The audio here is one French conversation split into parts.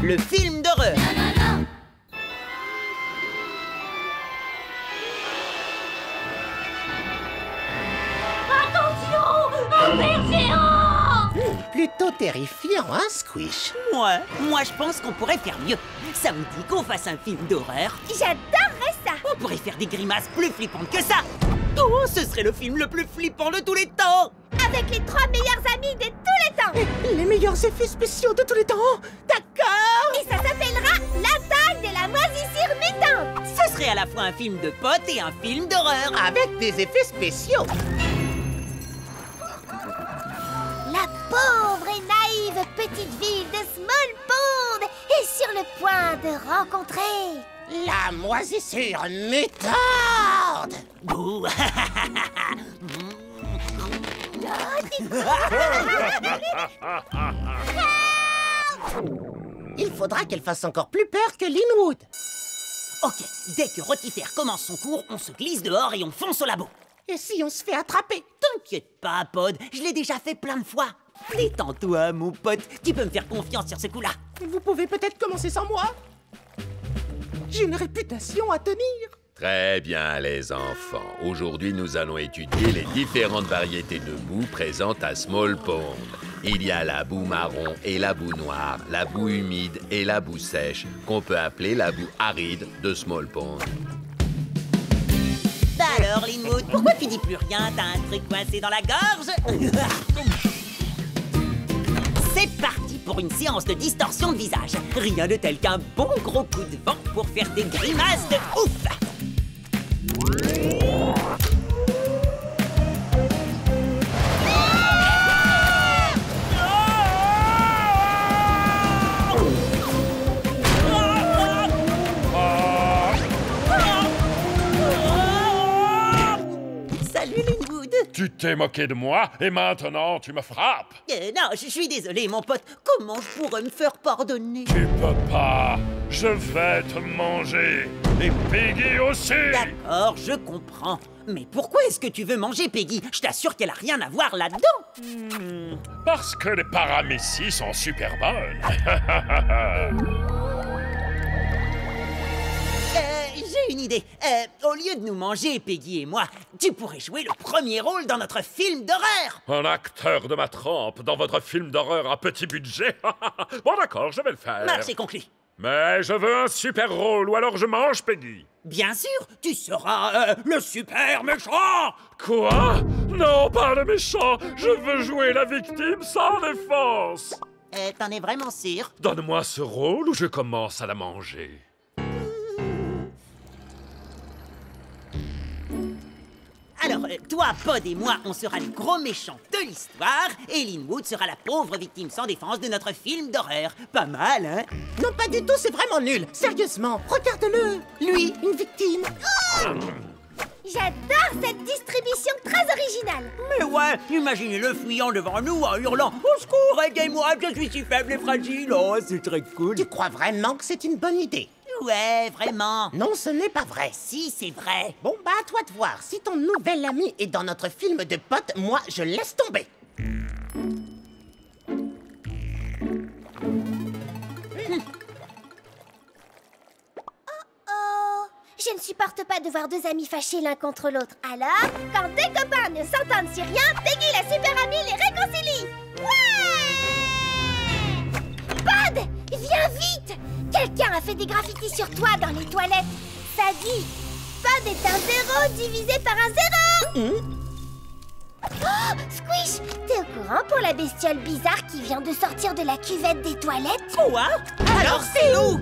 le film d'horreur. Attention, un ver géant! Plutôt terrifiant, hein, Squish? Moi je pense qu'on pourrait faire mieux. Ça vous dit qu'on fasse un film d'horreur? J'adorerais ça! On pourrait faire des grimaces plus flippantes que ça. Oh, ce serait le film le plus flippant de tous les temps. Avec les 3 meilleurs amis de tous les temps! Les meilleurs effets spéciaux de tous les temps. D'accord. Et ça s'appellera l'attaque de la moisissure mutante! Ce serait à la fois un film de potes et un film d'horreur. Avec des effets spéciaux. La pauvre et naïve petite ville de Small Pond est sur le point de rencontrer... La moisissure mutante. Bouh. Il faudra qu'elle fasse encore plus peur que Linwood. Ok, dès que Rotifer commence son cours, on se glisse dehors et on fonce au labo. Et si on se fait attraper? T'inquiète pas, Pod, je l'ai déjà fait plein de fois. Détends-toi, mon pote, tu peux me faire confiance sur ce coup-là. Vous pouvez peut-être commencer sans moi. J'ai une réputation à tenir. Très bien, les enfants. Aujourd'hui, nous allons étudier les différentes variétés de boue présentes à Small Pond. Il y a la boue marron et la boue noire, la boue humide et la boue sèche, qu'on peut appeler la boue aride de Small Pond. Bah alors, Linwood, pourquoi tu dis plus rien? T'as un truc coincé dans la gorge? C'est parti pour une séance de distorsion de visage. Rien de tel qu'un bon gros coup de vent pour faire des grimaces de ouf. Salut, Linwood. Tu t'es moqué de moi et maintenant tu me frappes. Non, je suis désolé, mon pote. Comment je pourrais me faire pardonner? Tu peux pas. Je vais te manger. Et Peggy aussi. D'accord, je comprends. Mais pourquoi est-ce que tu veux manger Peggy? Je t'assure qu'elle a rien à voir là-dedans. Parce que les paramécies sont super bonnes. J'ai une idée. Au lieu de nous manger, Peggy et moi, tu pourrais jouer le premier rôle dans notre film d'horreur. Un acteur de ma trempe dans votre film d'horreur à petit budget. Bon d'accord, je vais le faire. Marché conclu. Mais je veux un super rôle ou alors je mange Peggy. Bien sûr, tu seras le super méchant. Quoi? Non, pas le méchant. Je veux jouer la victime sans défense. T'en es vraiment sûr? Donne-moi ce rôle ou je commence à la manger. Alors, toi, Pod et moi, on sera les gros méchants de l'histoire et Linwood sera la pauvre victime sans défense de notre film d'horreur. Pas mal, hein? Non, pas du tout, c'est vraiment nul. Sérieusement, regarde-le. Lui, une victime. J'adore cette distribution très originale! Mais ouais, imaginez-le fuyant devant nous en hurlant « Au secours, aidez-moi, je suis si faible et fragile !» Oh, c'est très cool. Tu crois vraiment que c'est une bonne idée? Ouais, vraiment. Non, ce n'est pas vrai. Si, c'est vrai. Bon, bah, à toi de voir. Si ton nouvel ami est dans notre film de potes, moi, je laisse tomber. Oh, je ne supporte pas de voir 2 amis fâchés l'un contre l'autre. Alors, quand 2 copains ne s'entendent sur rien, Peggy la super amie les réconcilie. Ouais! Pod, viens vite! Quelqu'un a fait des graffitis sur toi dans les toilettes. Ça dit, Pod est un 0 divisé par un 0. Oh, Squish, t'es au courant pour la bestiole bizarre qui vient de sortir de la cuvette des toilettes? Quoi? Alors c'est où?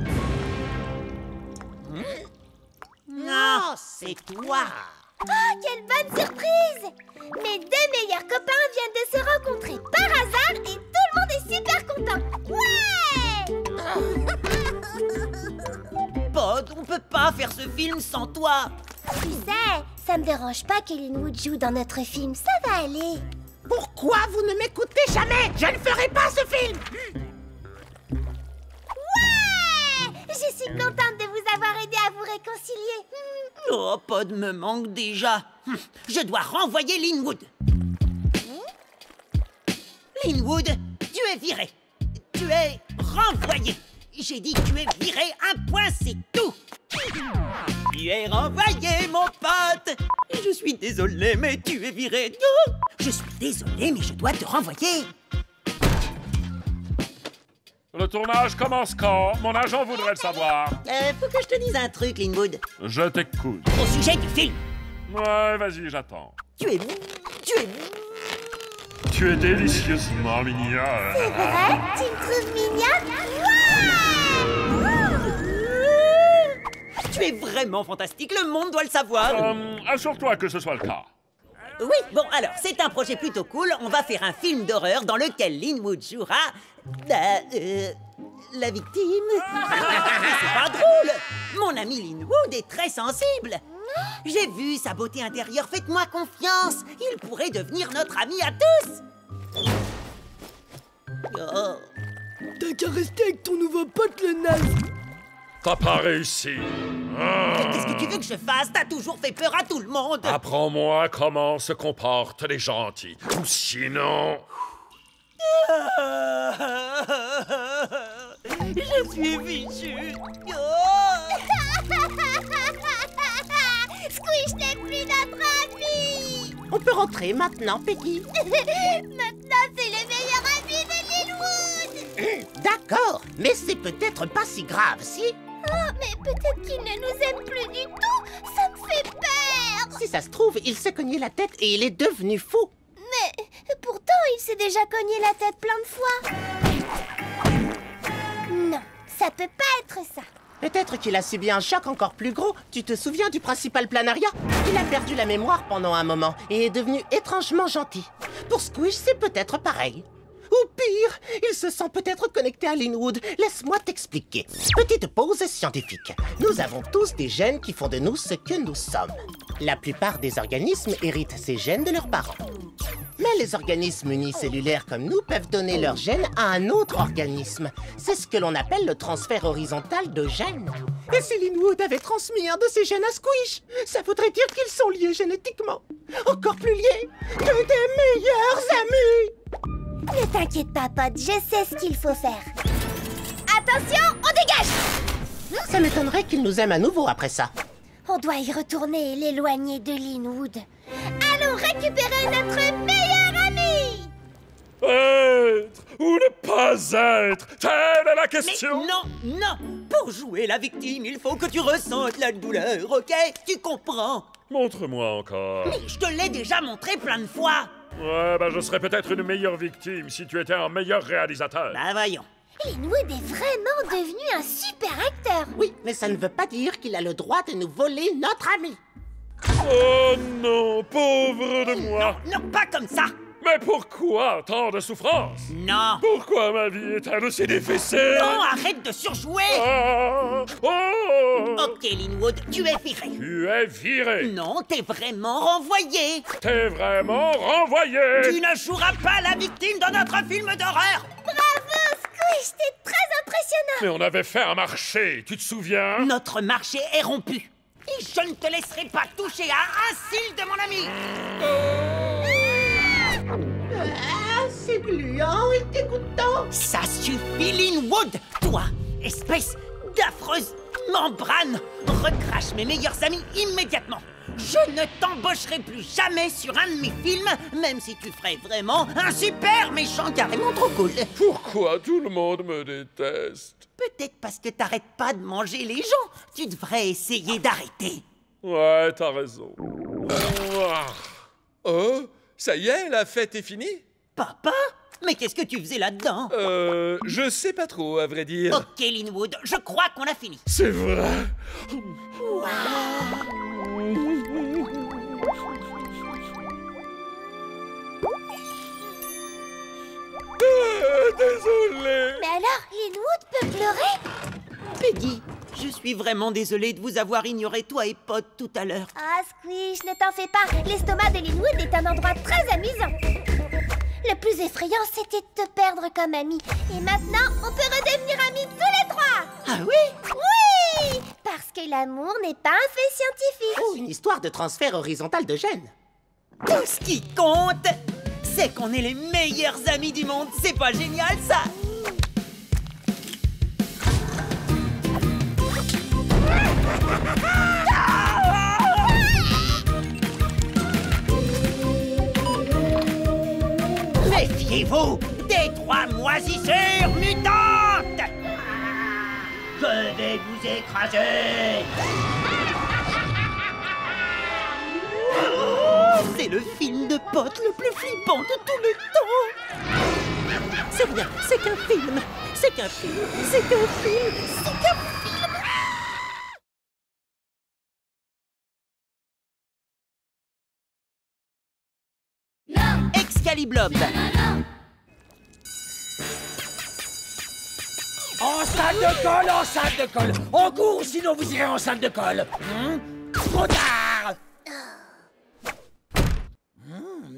Non, c'est toi. Oh, quelle bonne surprise! Mes 2 meilleurs copains viennent de se rencontrer par hasard et tout le monde est super content. Ouais! Pod, on peut pas faire ce film sans toi. Tu sais, ça me dérange pas que Linwood joue dans notre film, ça va aller. Pourquoi vous ne m'écoutez jamais? Je ne ferai pas ce film. Ouais! Je suis contente de vous avoir aidé à vous réconcilier. Oh, Pod me manque déjà. Je dois renvoyer Linwood. Linwood, tu es viré. Tu es renvoyé. J'ai dit que tu es viré, un point, c'est tout. Tu es renvoyé, mon pote. Je suis désolé, mais tu es viré. Oh, je suis désolé, mais je dois te renvoyer. Le tournage commence quand? Mon agent voudrait le savoir. Faut que je te dise un truc, Linwood. Je t'écoute. Au sujet du film. Ouais, vas-y, j'attends. Tu es Tu es délicieusement mignonne. C'est vrai? Tu me trouves mignonne? Tu es vraiment fantastique, le monde doit le savoir. Assure-toi que ce soit le cas. Oui, bon, alors, c'est un projet plutôt cool. On va faire un film d'horreur dans lequel Linwood jouera... la victime. C'est pas drôle. Mon ami Linwood est très sensible. J'ai vu sa beauté intérieure, faites-moi confiance. Il pourrait devenir notre ami à tous. Oh. T'as qu'à rester avec ton nouveau pote, le naze. T'as pas réussi. Qu'est-ce que tu veux que je fasse? T'as toujours fait peur à tout le monde. Apprends-moi comment se comportent les gentils. Ou sinon... Je suis fichu. Squish n'est plus notre ami. On peut rentrer maintenant, Peggy. Maintenant, c'est le meilleur ami de Linwood. D'accord, mais c'est peut-être pas si grave, si? Oh, mais peut-être qu'il ne nous aime plus du tout. Ça me fait peur. Si ça se trouve, il s'est cogné la tête et il est devenu fou. Mais pourtant, il s'est déjà cogné la tête plein de fois. Non, ça peut pas être ça. Peut-être qu'il a subi un choc encore plus gros. Tu te souviens du principal Planaria? Il a perdu la mémoire pendant un moment et est devenu étrangement gentil. Pour Squish, c'est peut-être pareil. Ou pire, il se sent peut-être connecté à Linwood. Laisse-moi t'expliquer. Petite pause scientifique. Nous avons tous des gènes qui font de nous ce que nous sommes. La plupart des organismes héritent ces gènes de leurs parents. Mais les organismes unicellulaires comme nous peuvent donner leurs gènes à un autre organisme. C'est ce que l'on appelle le transfert horizontal de gènes. Et si Linwood avait transmis un de ses gènes à Squish, ça voudrait dire qu'ils sont liés génétiquement. Encore plus liés que des meilleurs amis. Ne t'inquiète pas, pote, je sais ce qu'il faut faire. Attention, on dégage! Ça m'étonnerait qu'il nous aime à nouveau après ça. On doit y retourner et l'éloigner de Linwood. Allons récupérer notre meilleur ami! Être ou ne pas être, telle est la Mais question. non. Pour jouer la victime, il faut que tu ressentes la douleur, ok? Tu comprends? Montre-moi encore. Mais je te l'ai déjà montré plein de fois. Ouais, je serais peut-être une meilleure victime si tu étais un meilleur réalisateur. Bah voyons. Linwood est vraiment devenu un super acteur. Oui, mais ça ne veut pas dire qu'il a le droit de nous voler notre ami. Oh non, pauvre de moi. Non, pas comme ça. Mais pourquoi tant de souffrance? Non. Pourquoi ma vie est-elle aussi difficile? Non, arrête de surjouer. Ah, oh. Ok, Linwood, tu es viré. Tu es viré. Non, t'es vraiment renvoyé. T'es vraiment renvoyé. Tu ne joueras pas la victime dans notre film d'horreur. Bravo, Squish, t'es très impressionnant. Mais on avait fait un marché, tu te souviens? Notre marché est rompu. Et je ne te laisserai pas toucher à un cil de mon ami. Ah, c'est gluant et dégoûtant. Ça suffit, Linwood. Toi, espèce d'affreuse membrane, recrache mes meilleurs amis immédiatement. Je ne t'embaucherai plus jamais sur un de mes films, même si tu ferais vraiment un super méchant carrément trop cool. Pourquoi tout le monde me déteste? Peut-être parce que t'arrêtes pas de manger les gens. Tu devrais essayer d'arrêter. Ouais, t'as raison. Oh, ça y est, la fête est finie? Papa? Mais qu'est-ce que tu faisais là-dedans? Je sais pas trop, à vrai dire. Ok, Linwood, je crois qu'on a fini. C'est vrai. Désolé. Mais alors, Linwood peut pleurer? Peggy, je suis vraiment désolée de vous avoir ignoré, toi et Pod, tout à l'heure. Ah, Squish, ne t'en fais pas. L'estomac de Linwood est un endroit très amusant. Le plus effrayant, c'était de te perdre comme ami. Et maintenant, on peut redevenir amis tous les trois. Ah oui? Oui! Parce que l'amour n'est pas un fait scientifique. Oh, une histoire de transfert horizontal de gènes. Tout ce qui compte, c'est qu'on est les meilleurs amis du monde. C'est pas génial, ça? Et vous, des 3 moisissures mutantes! Je vais vous écraser! C'est le film de potes le plus flippant de tous les temps! C'est rien, c'est qu'un film! C'est qu'un film! C'est qu'un film! C'est qu'un film! Non! Excaliblob! En salle de colle, en salle de colle. On court, sinon vous irez en salle de colle. Trop tard.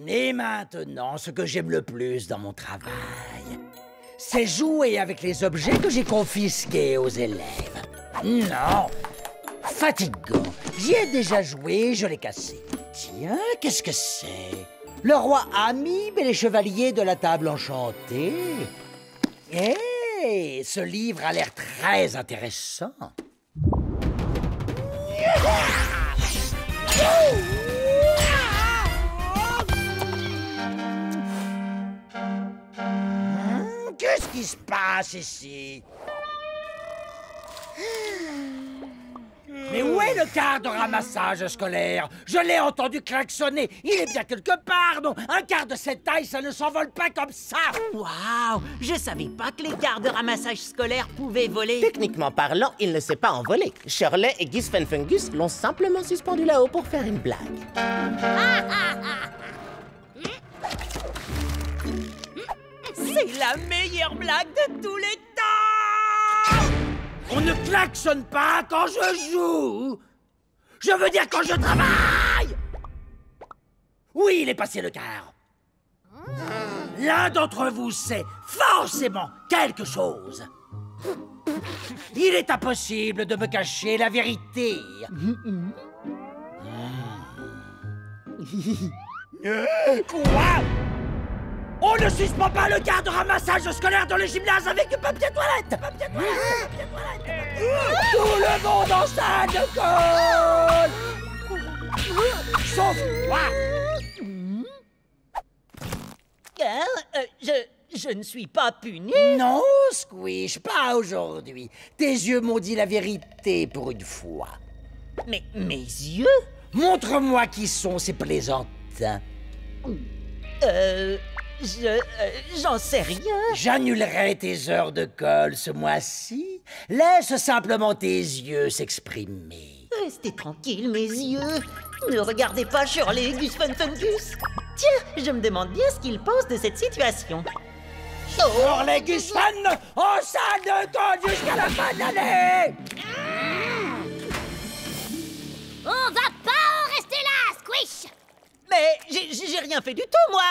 Et maintenant, ce que j'aime le plus dans mon travail, c'est jouer avec les objets que j'ai confisqués aux élèves. Non, fatigant. J'y ai déjà joué, je l'ai cassé. Tiens, qu'est-ce que c'est? Le roi Amib et les chevaliers de la table enchantée. Hey, ce livre a l'air très intéressant. Qu'est-ce qui se passe ici? Mais où est le quart de ramassage scolaire? Je l'ai entendu klaxonner. Il est bien quelque part, non? Un quart de cette taille, ça ne s'envole pas comme ça. Waouh! Je savais pas que les quarts de ramassage scolaire pouvaient voler. Techniquement parlant, il ne s'est pas envolé. Shirley et Gus Fenfungus l'ont simplement suspendu là-haut pour faire une blague. C'est la meilleure blague de tous les temps! On ne klaxonne pas quand je joue. Je veux dire quand je travaille. Oui, il est passé le quart. L'un d'entre vous sait forcément quelque chose. Il est impossible de me cacher la vérité. Quoi? On ne suspend pas le quart de ramassage scolaire dans le gymnase avec du papier toilette. Papier toilette, papier toilette. Tout le monde en salle de colle. Sauf moi. Je ne suis pas puni. Non, Squish, pas aujourd'hui. Tes yeux m'ont dit la vérité pour une fois. Mais mes yeux? Montre-moi qui sont ces plaisantins. J'en sais rien. J'annulerai tes heures de colle ce mois-ci. Laisse simplement tes yeux s'exprimer. Restez tranquille, mes yeux. Ne regardez pas Shirley et Gus Fenfungus. Tiens, je me demande bien ce qu'ils pensent de cette situation. Shirley et Gus Fun en salle de colle jusqu'à la fin de l'année. On va pas en rester là, Squish! Mais j'ai rien fait du tout, moi.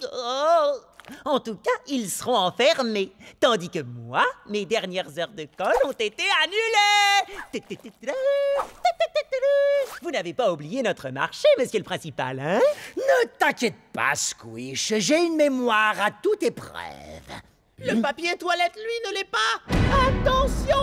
Oh. En tout cas, ils seront enfermés. Tandis que moi, mes dernières heures de colle ont été annulées. Vous n'avez pas oublié notre marché, monsieur le principal, hein? Ne t'inquiète pas, Squish. J'ai une mémoire à toute épreuve. Le papier toilette, lui, ne l'est pas. Attention!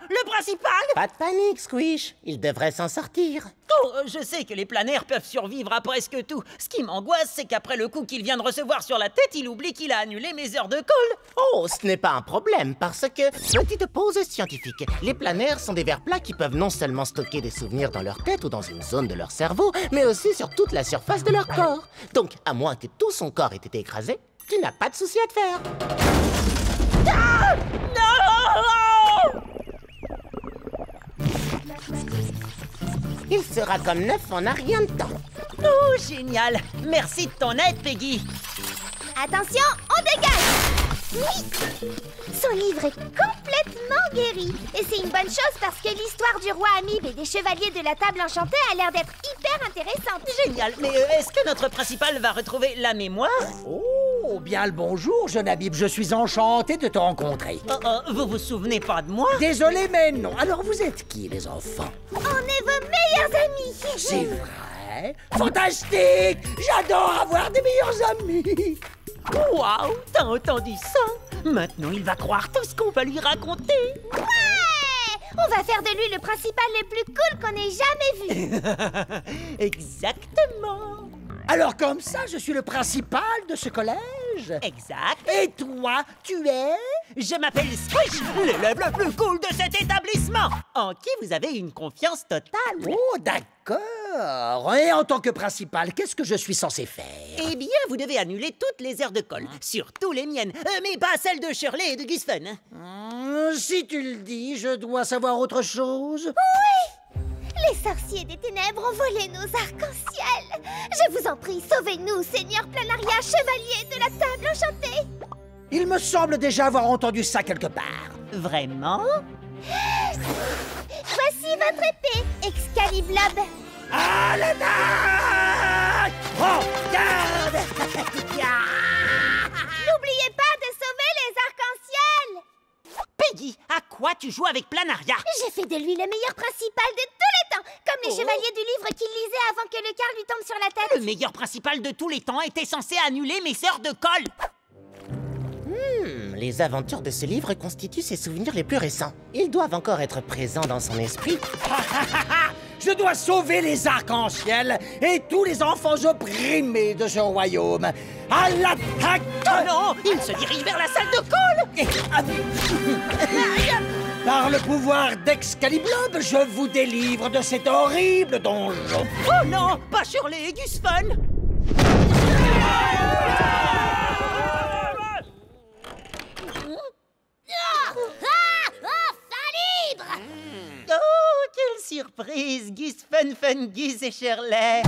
Le principal? Pas de panique, Squish. Il devrait s'en sortir. Oh, je sais que les planaires peuvent survivre à presque tout. Ce qui m'angoisse, c'est qu'après le coup qu'il vient de recevoir sur la tête, il oublie qu'il a annulé mes heures de colle. Oh, ce n'est pas un problème, parce que... Petite pause scientifique. Les planaires sont des vers plats qui peuvent non seulement stocker des souvenirs dans leur tête ou dans une zone de leur cerveau, mais aussi sur toute la surface de leur corps. Donc, à moins que tout son corps ait été écrasé, tu n'as pas de souci à te faire. Ah! Non! Il sera comme neuf en un rien de temps. Oh, génial! Merci de ton aide, Peggy. Attention, on dégage! Oui! Son livre est complètement guéri. Et c'est une bonne chose parce que l'histoire du roi Amib et des chevaliers de la table enchantée a l'air d'être hyper intéressante. Génial! Mais est-ce que notre principal va retrouver la mémoire? Oh, bien le bonjour, jeune Amib. Je suis enchanté de te rencontrer. Vous vous souvenez pas de moi? Désolé, mais non. Alors, vous êtes qui, les enfants? On est vos meilleurs amis! C'est vrai? Fantastique! J'adore avoir des meilleurs amis! Waouh! T'as entendu ça? Maintenant, il va croire tout ce qu'on va lui raconter. Ouais! On va faire de lui le principal le plus cool qu'on ait jamais vu. Exactement! Alors comme ça, je suis le principal de ce collège? Exact. Et toi, tu es? Je m'appelle Squish, l'élève le plus cool de cet établissement, en qui vous avez une confiance totale. Oh, d'accord. Et en tant que principal, qu'est-ce que je suis censé faire? Eh bien, vous devez annuler toutes les heures de colle, surtout les miennes, mais pas celles de Shirley et de Gus Fun. Si tu le dis, je dois savoir autre chose. Oui! Les sorciers des ténèbres ont volé nos arcs-en-ciel. Je vous en prie, sauvez-nous, Seigneur Planaria, chevalier de la table enchantée. Il me semble déjà avoir entendu ça quelque part. Vraiment? Voici votre épée, Excaliblob. À l'attaque! Oh, garde! N'oubliez pas de sauver les arcs-en-ciel. Peggy, à quoi tu joues avec Planaria? J'ai fait de lui le meilleur principal de tous les temps, comme les chevaliers du livre qu'il lisait avant que le quart lui tombe sur la tête. Le meilleur principal de tous les temps était censé annuler mes heures de colle. Les aventures de ce livre constituent ses souvenirs les plus récents. Ils doivent encore être présents dans son esprit. Je dois sauver les arcs-en-ciel et tous les enfants opprimés de ce royaume. À l'attaque! Oh non, il se dirige vers la salle de colle. Par le pouvoir d'Excaliblob, je vous délivre de cet horrible donjon. Oh non, pas Shirley et Gus Fun. Enfin libre! Oh, quelle surprise! Gus Fun, Fun, Gus et Shirley.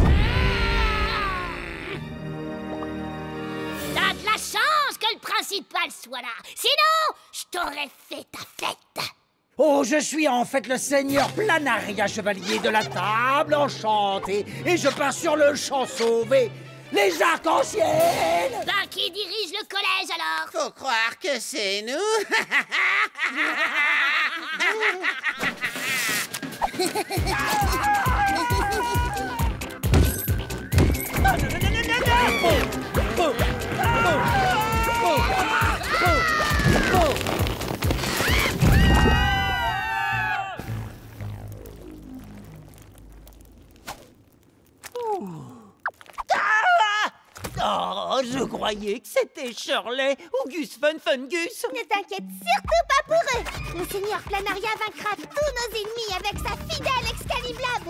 T'as de la chance que le principal soit là. Sinon, je t'aurais fait ta fête. Oh, je suis en fait le seigneur Planaria, chevalier de la table enchantée, et je pars sur le champ sauver les arcs-en-ciel. Ben, qui dirige le collège alors? Faut croire que c'est nous. Oh, je croyais que c'était Shirley ou Gus Fun, Fun Gus. Ne t'inquiète surtout pas pour eux. Le seigneur Planaria vaincra tous nos ennemis avec sa fidèle Excaliblob.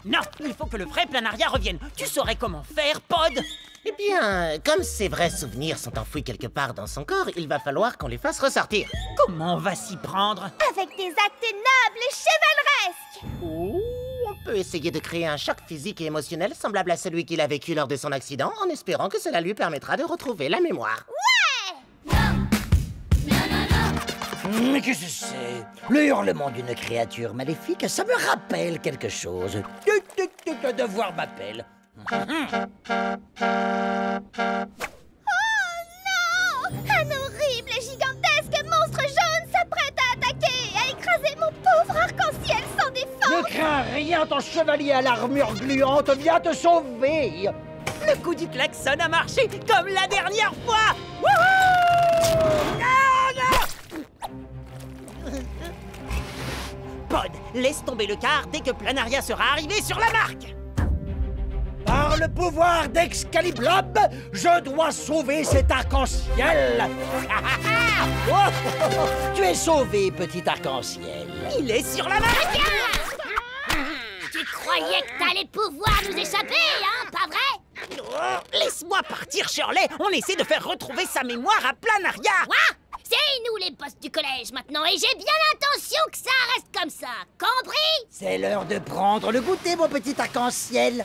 Non, il faut que le vrai Planaria revienne. Tu saurais comment faire, Pod? Eh bien, comme ses vrais souvenirs sont enfouis quelque part dans son corps, il va falloir qu'on les fasse ressortir. Comment on va s'y prendre? Avec des actes nobles et chevaleresques. Oh, on peut essayer de créer un choc physique et émotionnel semblable à celui qu'il a vécu lors de son accident, en espérant que cela lui permettra de retrouver la mémoire. Mais qu'est-ce que c'est? Le hurlement d'une créature maléfique, ça me rappelle quelque chose. Le devoir m'appelle. Oh non! Un horrible et gigantesque monstre jaune s'apprête à attaquer et à écraser mon pauvre arc-en-ciel sans défense. Ne crains rien, ton chevalier à l'armure gluante vient te sauver. Le coup du klaxon a marché comme la dernière fois. Wouhou! Pod, laisse tomber le quart dès que Planaria sera arrivé sur la marque. Par le pouvoir d'Excaliblob, je dois sauver cet arc-en-ciel. Tu es sauvé, petit arc-en-ciel. Il est sur la marque. Tu croyais que t'allais pouvoir nous échapper, hein, pas vrai? Oh, laisse-moi partir, Shirley. On essaie de faire retrouver sa mémoire à Planaria. Quoi? C'est nous les boss du collège maintenant et j'ai bien l'intention que ça reste comme ça, compris? C'est l'heure de prendre le goûter, mon petit arc-en-ciel.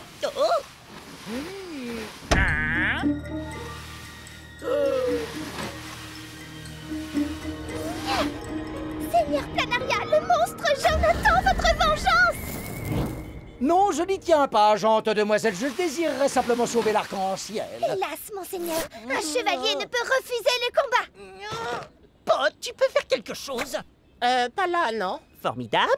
Seigneur Planaria, le monstre jaune attend votre vengeance! Non, je n'y tiens pas, gente demoiselle. Je désirerais simplement sauver l'arc-en-ciel. Hélas, monseigneur, un chevalier ne peut refuser le combat. Pod, tu peux faire quelque chose? Pas là, non? Formidable.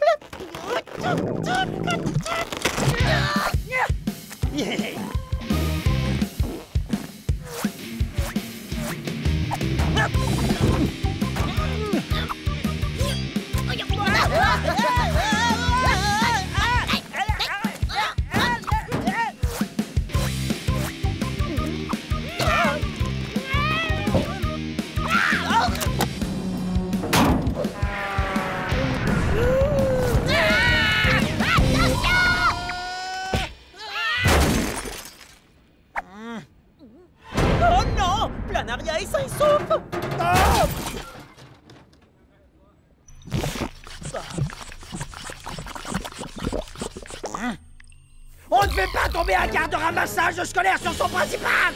là et sain et sauf. On ne fait pas tomber un quart de ramassage scolaire sur son principal.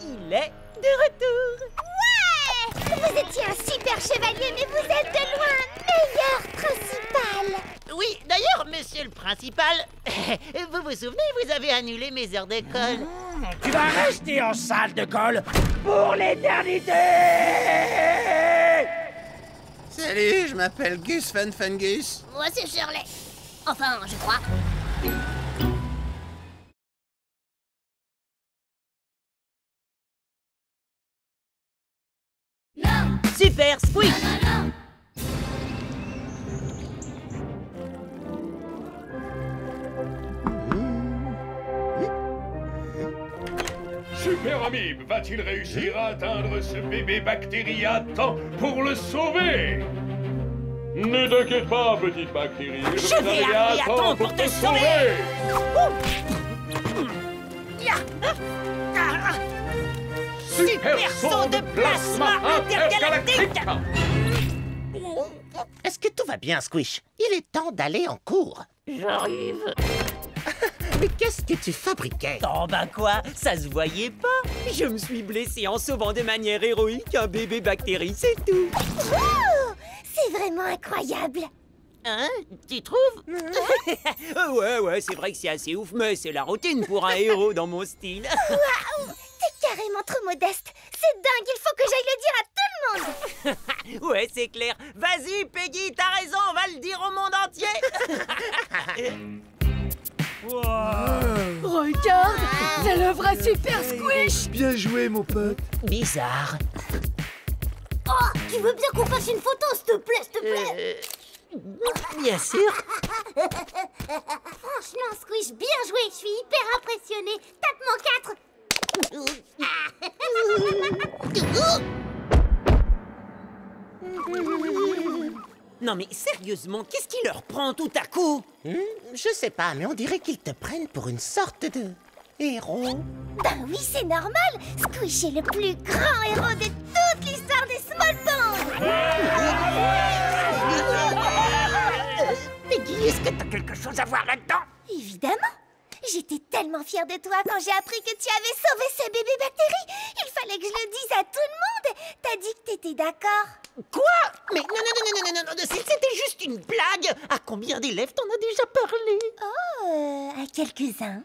Il est de retour. Ouais! Vous étiez un super chevalier, mais vous êtes de loin meilleur principal. Oui, d'ailleurs, monsieur le principal, vous vous souvenez, vous avez annulé mes heures d'école. Tu vas rester en salle de colle pour l'éternité. Salut, je m'appelle Gus Fungus. Moi, c'est Shirley. Enfin, je crois. Super Squeak. Super Amibe va-t-il réussir à atteindre ce bébé bactérie à temps pour le sauver? Ne t'inquiète pas, petite bactérie. Je vais arriver à temps pour te sauver. Super saut de plasma intergalactique. Est-ce que tout va bien, Squish? Il est temps d'aller en cours. J'arrive. Mais qu'est-ce que tu fabriquais? Oh bah quoi, ça se voyait pas. Je me suis blessé en sauvant de manière héroïque un bébé bactérie, c'est tout. Oh, c'est vraiment incroyable. Hein? Tu trouves? Ouais, c'est vrai que c'est assez ouf, mais c'est la routine pour un héros dans mon style. Waouh, t'es carrément trop modeste. C'est dingue, il faut que j'aille le dire à tout le monde. Ouais, c'est clair. Vas-y, Peggy, t'as raison, on va le dire au monde entier. Regarde, c'est le vrai Super Squish. Bien joué, mon pote. Bizarre. Oh, tu veux bien qu'on fasse une photo, s'il te plaît, s'il te plaît? Bien sûr. Franchement, Squish, bien joué. Je suis hyper impressionnée. Tape-moi 4. Non mais sérieusement, qu'est-ce qui leur prend tout à coup? Je sais pas, mais on dirait qu'ils te prennent pour une sorte de héros. Ben oui, c'est normal. Squish est le plus grand héros de toute l'histoire des Smallbones. Peggy, est-ce que t'as quelque chose à voir là-dedans? Évidemment. J'étais tellement fière de toi quand j'ai appris que tu avais sauvé ce bébé bactérie. Il fallait que je le dise à tout le monde. T'as dit que t'étais d'accord. Quoi? Mais non, c'était juste une blague. À combien d'élèves t'en as déjà parlé? Oh, à quelques-uns.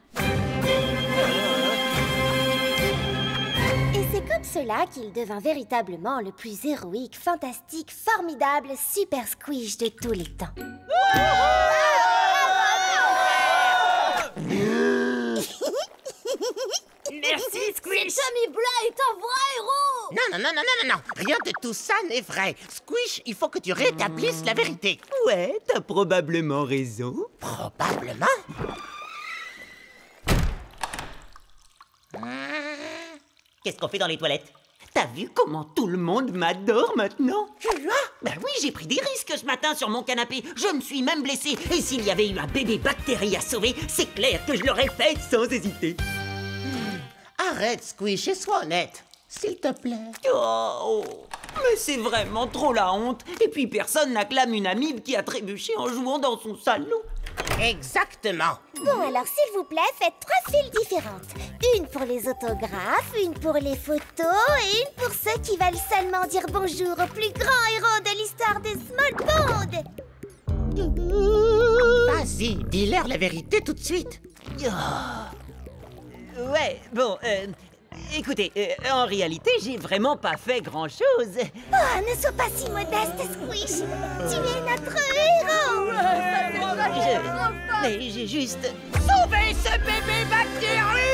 Et c'est comme cela qu'il devint véritablement le plus héroïque, fantastique, formidable Super Squish de tous les temps. Merci, Squish. Cet ami blanc est un vrai héros. Non, rien de tout ça n'est vrai. Squish, il faut que tu rétablisses la vérité. Ouais, t'as probablement raison. Probablement. Qu'est-ce qu'on fait dans les toilettes? T'as vu comment tout le monde m'adore maintenant? Ben oui, j'ai pris des risques ce matin sur mon canapé. Je me suis même blessé. Et s'il y avait eu un bébé bactérie à sauver, c'est clair que je l'aurais fait sans hésiter. Arrête, Squish, et sois honnête. S'il te plaît. Oh, mais c'est vraiment trop la honte. Et puis personne n'acclame une amibe qui a trébuché en jouant dans son salon. Exactement. Bon, alors s'il vous plaît, faites 3 files différentes. Une pour les autographes, une pour les photos et une pour ceux qui veulent seulement dire bonjour au plus grand héros de l'histoire des Smallbones. Vas-y, dis-leur la vérité tout de suite. Ouais, bon, écoutez, en réalité, j'ai vraiment pas fait grand-chose. Oh, ne sois pas si modeste, Squish. Tu es notre héros. Mais j'ai juste sauvé ce bébé bactérie.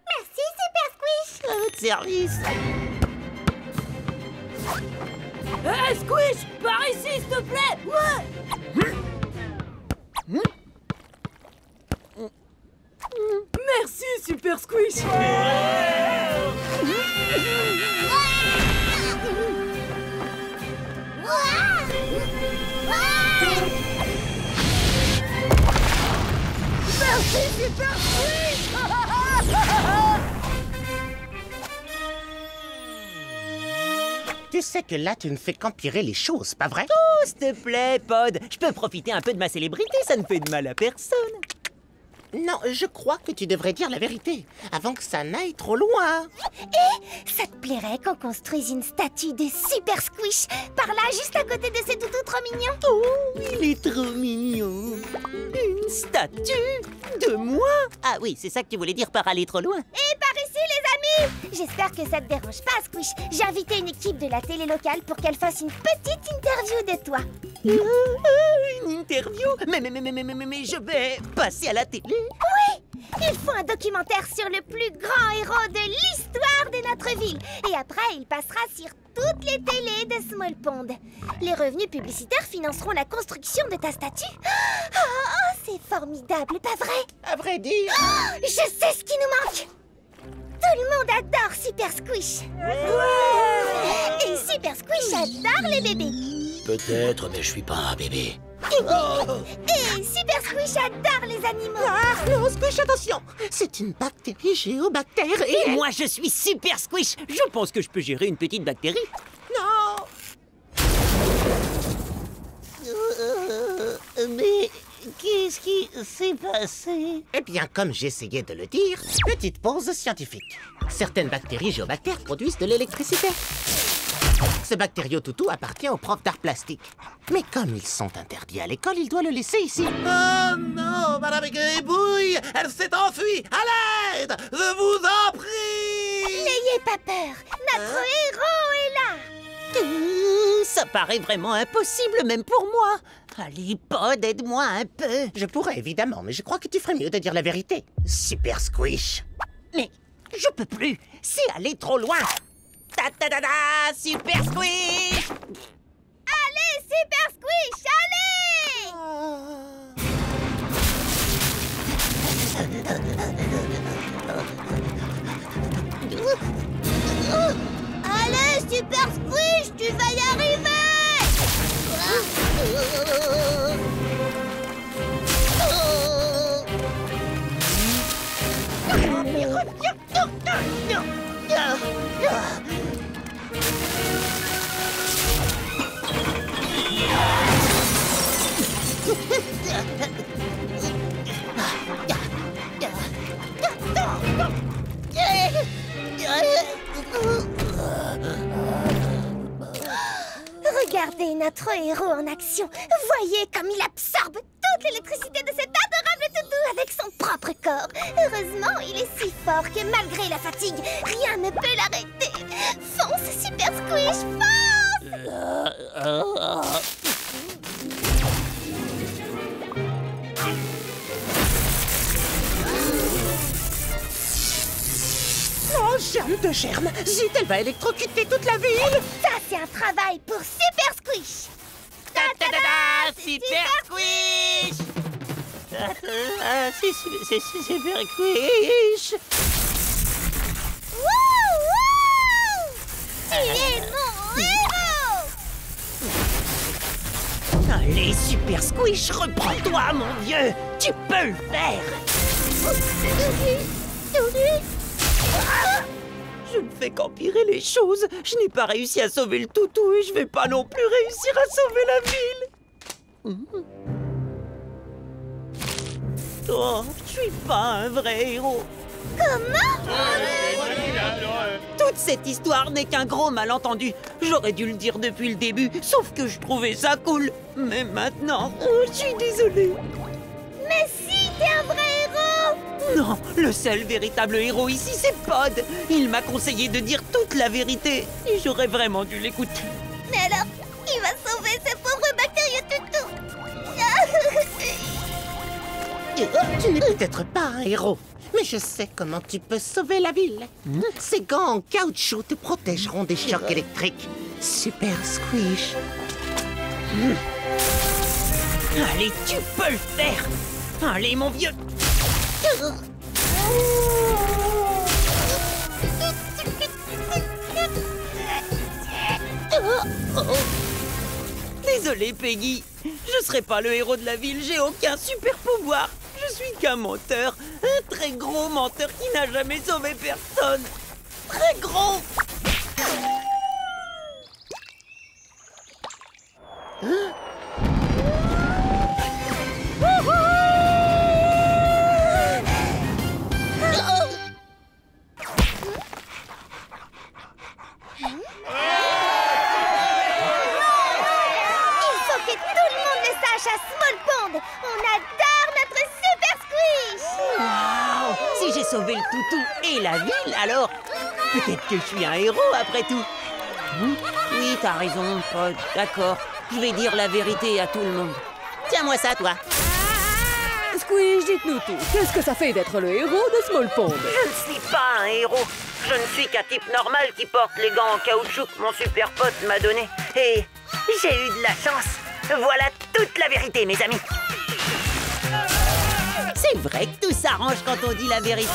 Merci, Super Squish. À votre service. Squish, par ici, s'il te plaît. Ouais. Merci, Super Squish. Merci, Super Squish. Tu sais que là, tu ne fais qu'empirer les choses, pas vrai? Oh, s'il te plaît, Pod. Je peux profiter un peu de ma célébrité, ça ne fait de mal à personne. Non, je crois que tu devrais dire la vérité, avant que ça n'aille trop loin. Ça te plairait qu'on construise une statue de Super Squish par là, juste à côté de ces toutous trop mignons? Oh, il est trop mignon. Une statue de moi? Ah oui, c'est ça que tu voulais dire par aller trop loin. Et par ici, les amis! J'espère que ça te dérange pas, Squish. J'ai invité une équipe de la télé locale pour qu'elle fasse une petite interview de toi. Une interview? Mais je vais passer à la télé. Oui! Il faut un documentaire sur le plus grand héros de l'histoire de notre ville. Et après, il passera sur toutes les télés de Small Pond. Les revenus publicitaires financeront la construction de ta statue. Oh, c'est formidable, pas vrai? À vrai dire... Oh, je sais ce qui nous manque! Tout le monde adore Super Squish. Et Super Squish adore les bébés. Peut-être, mais je suis pas un bébé. Et Super Squish adore les animaux. Ah, non, Squish, attention! C'est une bactérie géobactère et... Moi, je suis Super Squish. Je pense que je peux gérer une petite bactérie. Non! Mais qu'est-ce qui s'est passé? Eh bien, comme j'essayais de le dire, petite pause scientifique. Certaines bactéries géobactères produisent de l'électricité. Ce bactériotoutou appartient au prof d'art plastique. Mais comme ils sont interdits à l'école, il doit le laisser ici. Oh non, Madame Gribouille, elle s'est enfuie. À l'aide! Je vous en prie! N'ayez pas peur. Notre héros est là. Ça paraît vraiment impossible, même pour moi. Allez, Pod, aide-moi un peu. Je pourrais, évidemment, mais je crois que tu ferais mieux de dire la vérité. Super Squish. Mais je peux plus. C'est aller trop loin. Ta-ta-da-da, Super Squish. Allez, Super Squish, allez! Allez, Super Squish, tu vas y arriver! Regardez notre héros en action. Voyez comme il absorbe toute l'électricité de cet adorable toutou avec son propre corps. Heureusement, il est si fort que malgré la fatigue, rien ne peut l'arrêter. Fonce, Super Squish, fonce! Oh, germe de germe! Zut, elle va électrocuter toute la ville! Ça, c'est un travail pour Super Squish! Ta-ta-da-da, Super Squish. C'est Super Squish. Wouh! Tu es mon héros! Allez, Super Squish, reprends-toi, mon vieux. Tu peux le faire. Je ne fais qu'empirer les choses. Je n'ai pas réussi à sauver le toutou et je vais pas non plus réussir à sauver la ville. Oh, je suis pas un vrai héros. Comment? Toute cette histoire n'est qu'un gros malentendu. J'aurais dû le dire depuis le début, sauf que je trouvais ça cool. Mais maintenant, je suis désolé. Mais si, t'es un vrai héros! Non, le seul véritable héros ici, c'est Pod. Il m'a conseillé de dire toute la vérité et j'aurais vraiment dû l'écouter. Mais alors, il va sauver ce pauvre bactériotoutou! Tu n'es peut-être pas un héros, mais je sais comment tu peux sauver la ville. Ces gants en caoutchouc te protégeront des chocs électriques. Super Squish. Allez, tu peux le faire. Allez, mon vieux. Désolé, Peggy. Je serai pas le héros de la ville, j'ai aucun super pouvoir. Je suis qu'un menteur. Un très gros menteur qui n'a jamais sauvé personne. Très gros. À Small Pond, on adore notre Super Squish. Waouh! Si j'ai sauvé le toutou et la ville, alors peut-être que je suis un héros après tout. Oui, t'as raison, Pod. D'accord. Je vais dire la vérité à tout le monde. Tiens-moi ça, toi. Squish, dites-nous tout. Qu'est-ce que ça fait d'être le héros de Small Pond? Je ne suis pas un héros. Je ne suis qu'un type normal qui porte les gants en caoutchouc que mon super pote m'a donné. Et j'ai eu de la chance. Voilà toute la vérité, mes amis. C'est vrai que tout s'arrange quand on dit la vérité.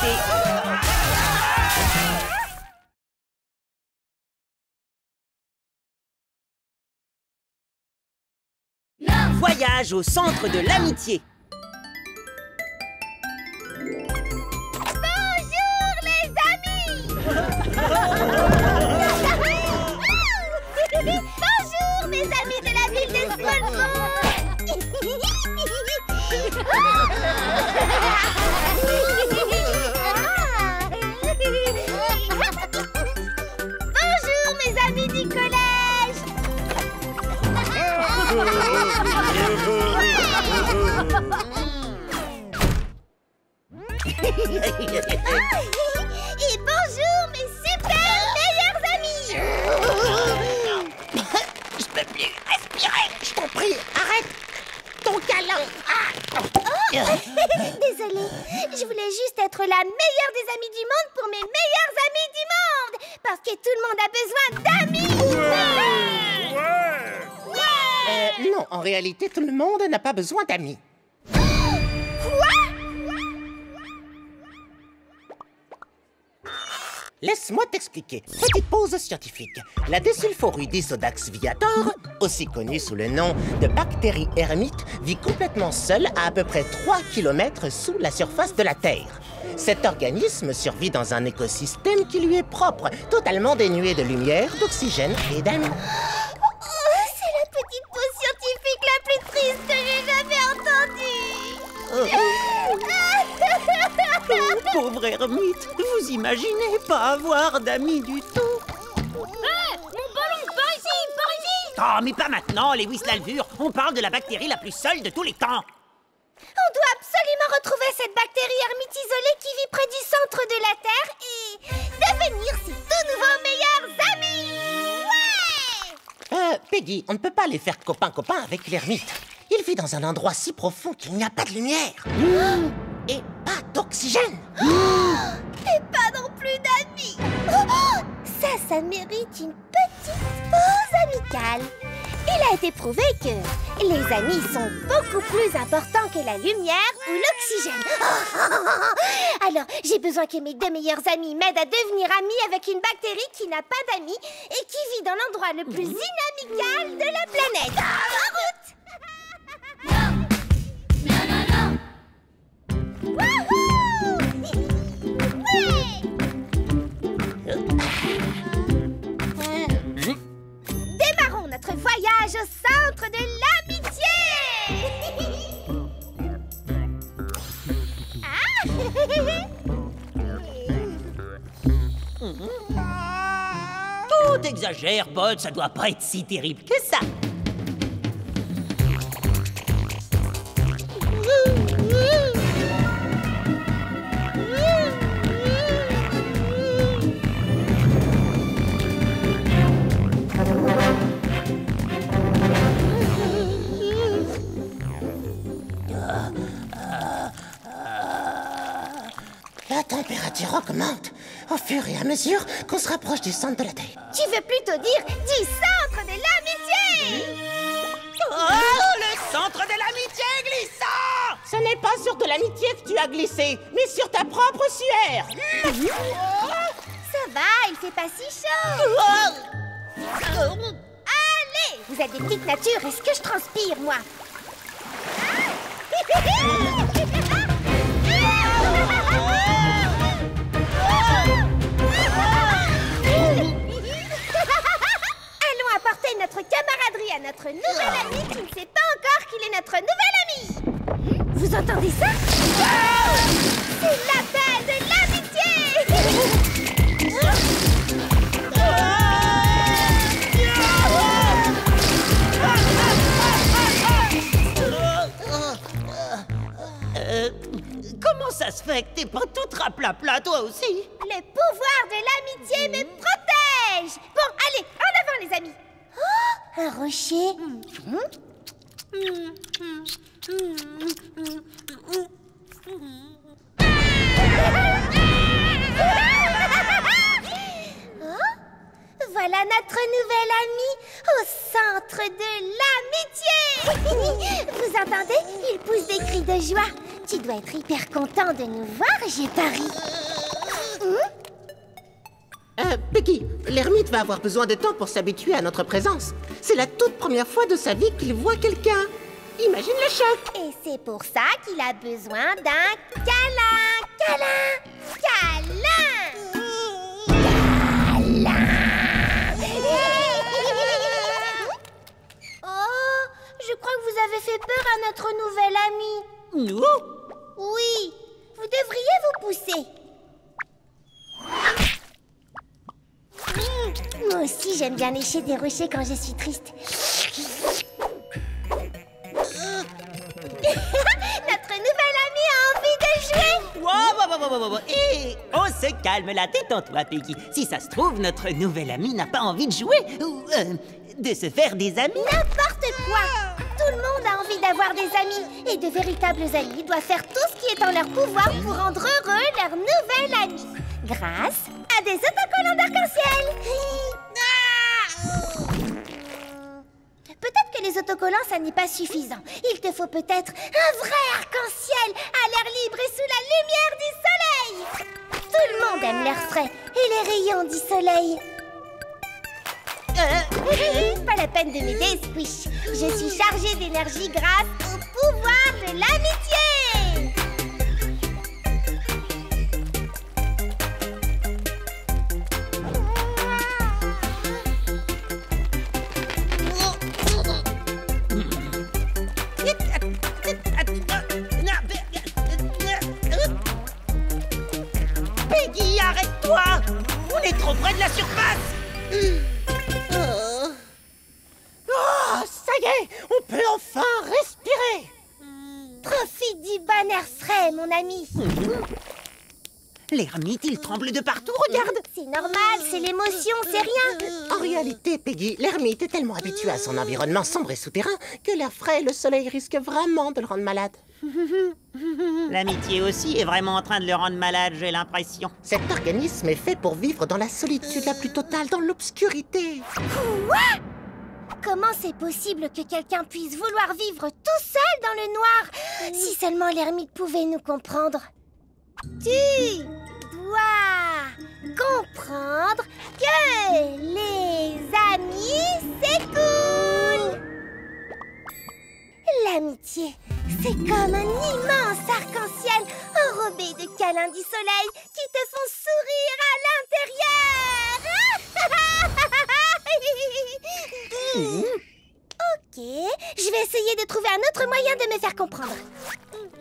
Voyage au centre de l'amitié. Bonjour les amis. Bonjour mes amis de la ville de Small Pond. Bonjour mes amis du collège. Et bonjour mes super meilleurs amis. Je peux plus respirer. Je t'en prie, arrête ton câlin. Désolée, je voulais juste être la meilleure des amies du monde pour mes meilleurs amis du monde. Parce que tout le monde a besoin d'amis. Non, en réalité, tout le monde n'a pas besoin d'amis. Laisse-moi t'expliquer. Petite pause scientifique. La Desulforudis viator, aussi connue sous le nom de bactérie ermite, vit complètement seule à peu près 3 km sous la surface de la Terre. Cet organisme survit dans un écosystème qui lui est propre, totalement dénué de lumière, d'oxygène et d'amis. C'est la petite pause scientifique la plus triste que j'ai jamais entendue. Pauvre ermite, vous imaginez pas avoir d'amis du tout. Mon ballon, par ici, par ici. Oh, mais pas maintenant, Lewis l'Alvure. On parle de la bactérie la plus seule de tous les temps. On doit absolument retrouver cette bactérie ermite isolée qui vit près du centre de la Terre et devenir ses tout nouveaux meilleurs amis. Ouais! Peggy, on ne peut pas les faire copain-copain avec l'ermite. Il vit dans un endroit si profond qu'il n'y a pas de lumière. Et pas d'oxygène. Et pas non plus d'amis. Ça mérite une petite pause amicale. Il a été prouvé que les amis sont beaucoup plus importants que la lumière ou l'oxygène. Alors, j'ai besoin que mes deux meilleurs amis m'aident à devenir amis avec une bactérie qui n'a pas d'amis et qui vit dans l'endroit le plus inamical de la planète. En route! Wouhou! Ouais! Démarrons notre voyage au centre de l'amitié! Tout exagère, Pod, ça doit pas être si terrible que ça. La température augmente au fur et à mesure qu'on se rapproche du centre de la Terre. Tu veux plutôt dire du centre de l'amitié! Oh, le centre de l'amitié glissant! Ce n'est pas sur de l'amitié que tu as glissé, mais sur ta propre sueur. Ça va, il fait pas si chaud. Allez, vous êtes des petites natures, est-ce que je transpire, moi? Allons apporter notre camaraderie à notre nouvel ami qui ne sait pas encore qu'il est notre nouvel ami. Vous entendez ça? C'est l'appel de l'amitié. Comment ça se fait que t'es pas toute raplapla, toi aussi? Le pouvoir de l'amitié me protège. Bon, allez, en avant les amis. Oh, un rocher. Oh, voilà notre nouvel ami au centre de l'amitié. Vous entendez? Il pousse des cris de joie. Tu dois être hyper content de nous voir, j'ai pari. Peggy, l'ermite va avoir besoin de temps pour s'habituer à notre présence. C'est la toute première fois de sa vie qu'il voit quelqu'un. Imagine le choc. Et c'est pour ça qu'il a besoin d'un câlin. Câlin. Oh, je crois que vous avez fait peur à notre nouvel ami. Nous? Oui, vous devriez vous pousser. Moi aussi, j'aime bien lécher des rochers quand je suis triste. Notre nouvel ami a envie de jouer. Wow. Et on se calme la tête en toi, Peggy. Si ça se trouve, notre nouvel ami n'a pas envie de jouer ou de se faire des amis. N'importe quoi. Tout le monde a envie d'avoir des amis. Et de véritables amis doivent faire tout ce qui est en leur pouvoir pour rendre heureux leur nouvel ami. Grâce à des autocollants d'arc-en-ciel. Peut-être que les autocollants, ça n'est pas suffisant. Il te faut peut-être un vrai arc-en-ciel à l'air libre et sous la lumière du soleil. Tout le monde aime l'air frais et les rayons du soleil. Pas la peine de m'aider, Squish. Je suis chargée d'énergie grâce au pouvoir de l'amitié. Peggy, arrête-toi! On est trop près de la surface! Oh, ça y est, on peut enfin respirer. Profite du bon air frais, mon ami. L'ermite, il tremble de partout, regarde! C'est normal, c'est l'émotion, c'est rien. En réalité, Peggy, l'ermite est tellement habitué à son environnement sombre et souterrain que l'air frais et le soleil risquent vraiment de le rendre malade. L'amitié aussi est vraiment en train de le rendre malade, j'ai l'impression. Cet organisme est fait pour vivre dans la solitude la plus totale, dans l'obscurité. Quoi? Comment c'est possible que quelqu'un puisse vouloir vivre tout seul dans le noir? Si seulement l'ermite pouvait nous comprendre. Tu dois comprendre que les amis, c'est cool. L'amitié, c'est comme un immense arc-en-ciel enrobé de câlins du soleil qui te font sourire à l'intérieur. Ok, je vais essayer de trouver un autre moyen de me faire comprendre.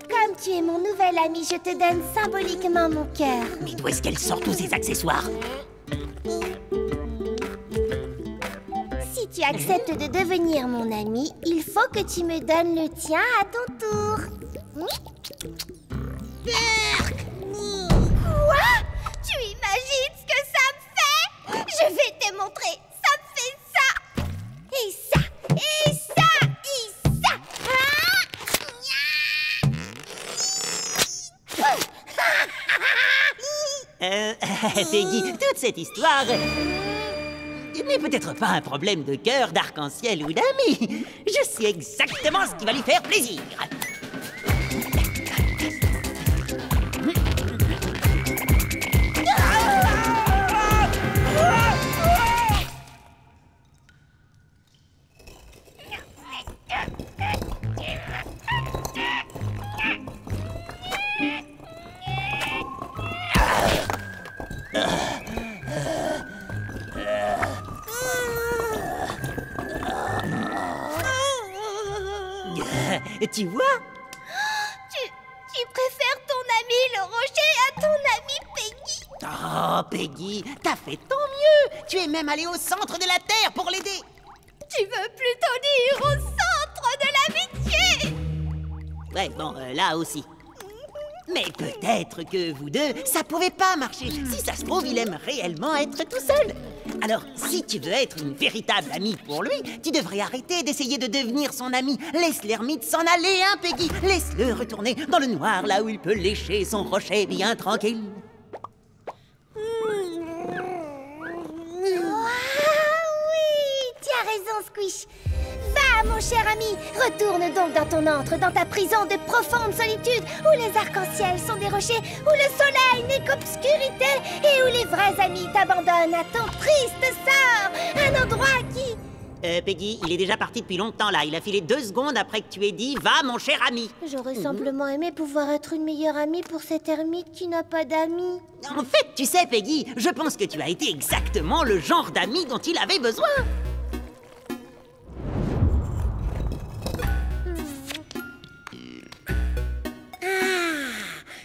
Comme tu es mon nouvel ami, je te donne symboliquement mon cœur. Mais d'où est-ce qu'elle sort tous ces accessoires? Si tu acceptes de devenir mon ami, il faut que tu me donnes le tien à ton tour. Quoi? Tu imagines ce que ça me fait? Je vais te montrer. Ça me fait ça. Et ça. Et ça. Et ça. Peggy, toute cette histoire n'est peut-être pas un problème de cœur, d'arc-en-ciel ou d'amis. Je sais exactement ce qui va lui faire plaisir. tu vois? Tu préfères ton ami le rocher à ton ami Peggy? Oh, Peggy, t'as fait tant mieux. Tu es même allée au centre de la Terre pour l'aider. Tu veux plutôt dire au centre de l'amitié? Ouais, bon, là aussi. Mais peut-être que vous deux, ça pouvait pas marcher. Si ça se trouve, il aime réellement être tout seul. Alors, si tu veux être une véritable amie pour lui, tu devrais arrêter d'essayer de devenir son ami. Laisse l'ermite s'en aller, hein, Peggy. Laisse-le retourner dans le noir, là où il peut lécher son rocher bien tranquille. Raison, Squish. Va, mon cher ami, retourne donc dans ton antre, dans ta prison de profonde solitude, où les arcs-en-ciel sont des rochers, où le soleil n'est qu'obscurité, et où les vrais amis t'abandonnent à ton triste sort. Un endroit qui... Peggy, il est déjà parti depuis longtemps, là. Il a filé 2 secondes après que tu aies dit « Va, mon cher ami ». J'aurais simplement aimé pouvoir être une meilleure amie pour cet ermite qui n'a pas d'amis. En fait, tu sais, Peggy, je pense que tu as été exactement le genre d'ami dont il avait besoin.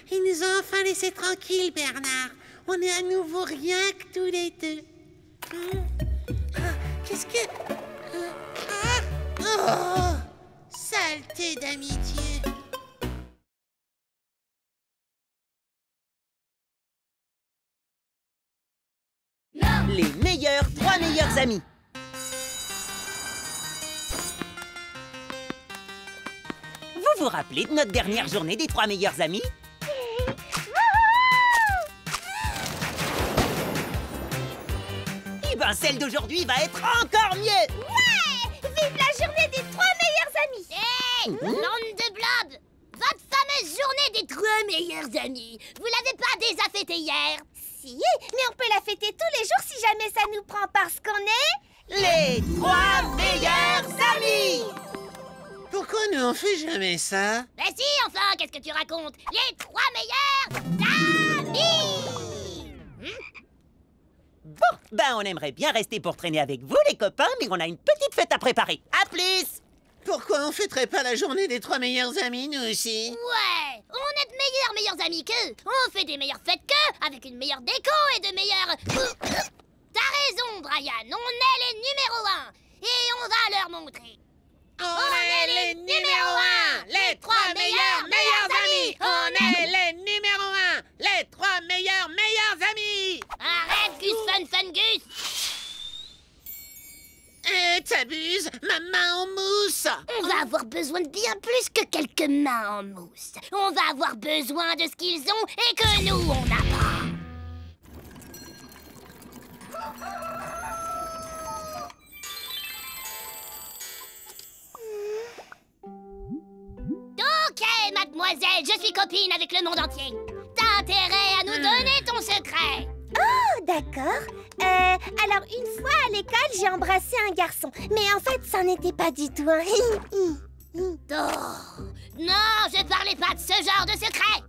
Il nous a enfin laissé tranquilles, Bernard. On est à nouveau rien que tous les deux. Qu'est-ce que... Oh, saleté d'amitié. Les meilleurs 3 meilleurs amis. Vous vous rappelez de notre dernière journée des 3 meilleurs amis? Eh ben, celle d'aujourd'hui va être encore mieux. Ouais! Vive la journée des 3 meilleurs amis! Hé! Bande de blobs! Votre fameuse journée des 3 meilleurs amis, vous l'avez pas déjà fêtée hier? Si, mais on peut la fêter tous les jours si jamais ça nous prend parce qu'on est... Les 3 meilleurs amis! Pourquoi nous on fait jamais ça? Ben si, enfin, qu'est-ce que tu racontes? Les 3 meilleurs amis! Bon, ben on aimerait bien rester pour traîner avec vous, les copains, mais on a une petite fête à préparer. À plus! Pourquoi on fêterait pas la journée des 3 meilleurs amis, nous aussi? Ouais, on est de meilleurs amis qu'eux. On fait des meilleures fêtes qu'eux, avec une meilleure déco et de meilleurs... T'as raison, Brian, on est les numéros 1. Et on va leur montrer. On est les numéros 1, les 3 meilleurs amis. On est les numéros 1, les 3 meilleurs amis. Arrête, Gus Fun Gus. T'abuses, ma main en mousse. On va avoir besoin de bien plus que quelques mains en mousse. On va avoir besoin de ce qu'ils ont et que nous, on n'a pas. Ok, mademoiselle, je suis copine avec le monde entier. T'as intérêt à nous donner ton secret. Oh, d'accord. Alors, une fois à l'école, j'ai embrassé un garçon. Mais en fait, ça n'était pas du tout un... Oh, non, je parlais pas de ce genre de secret.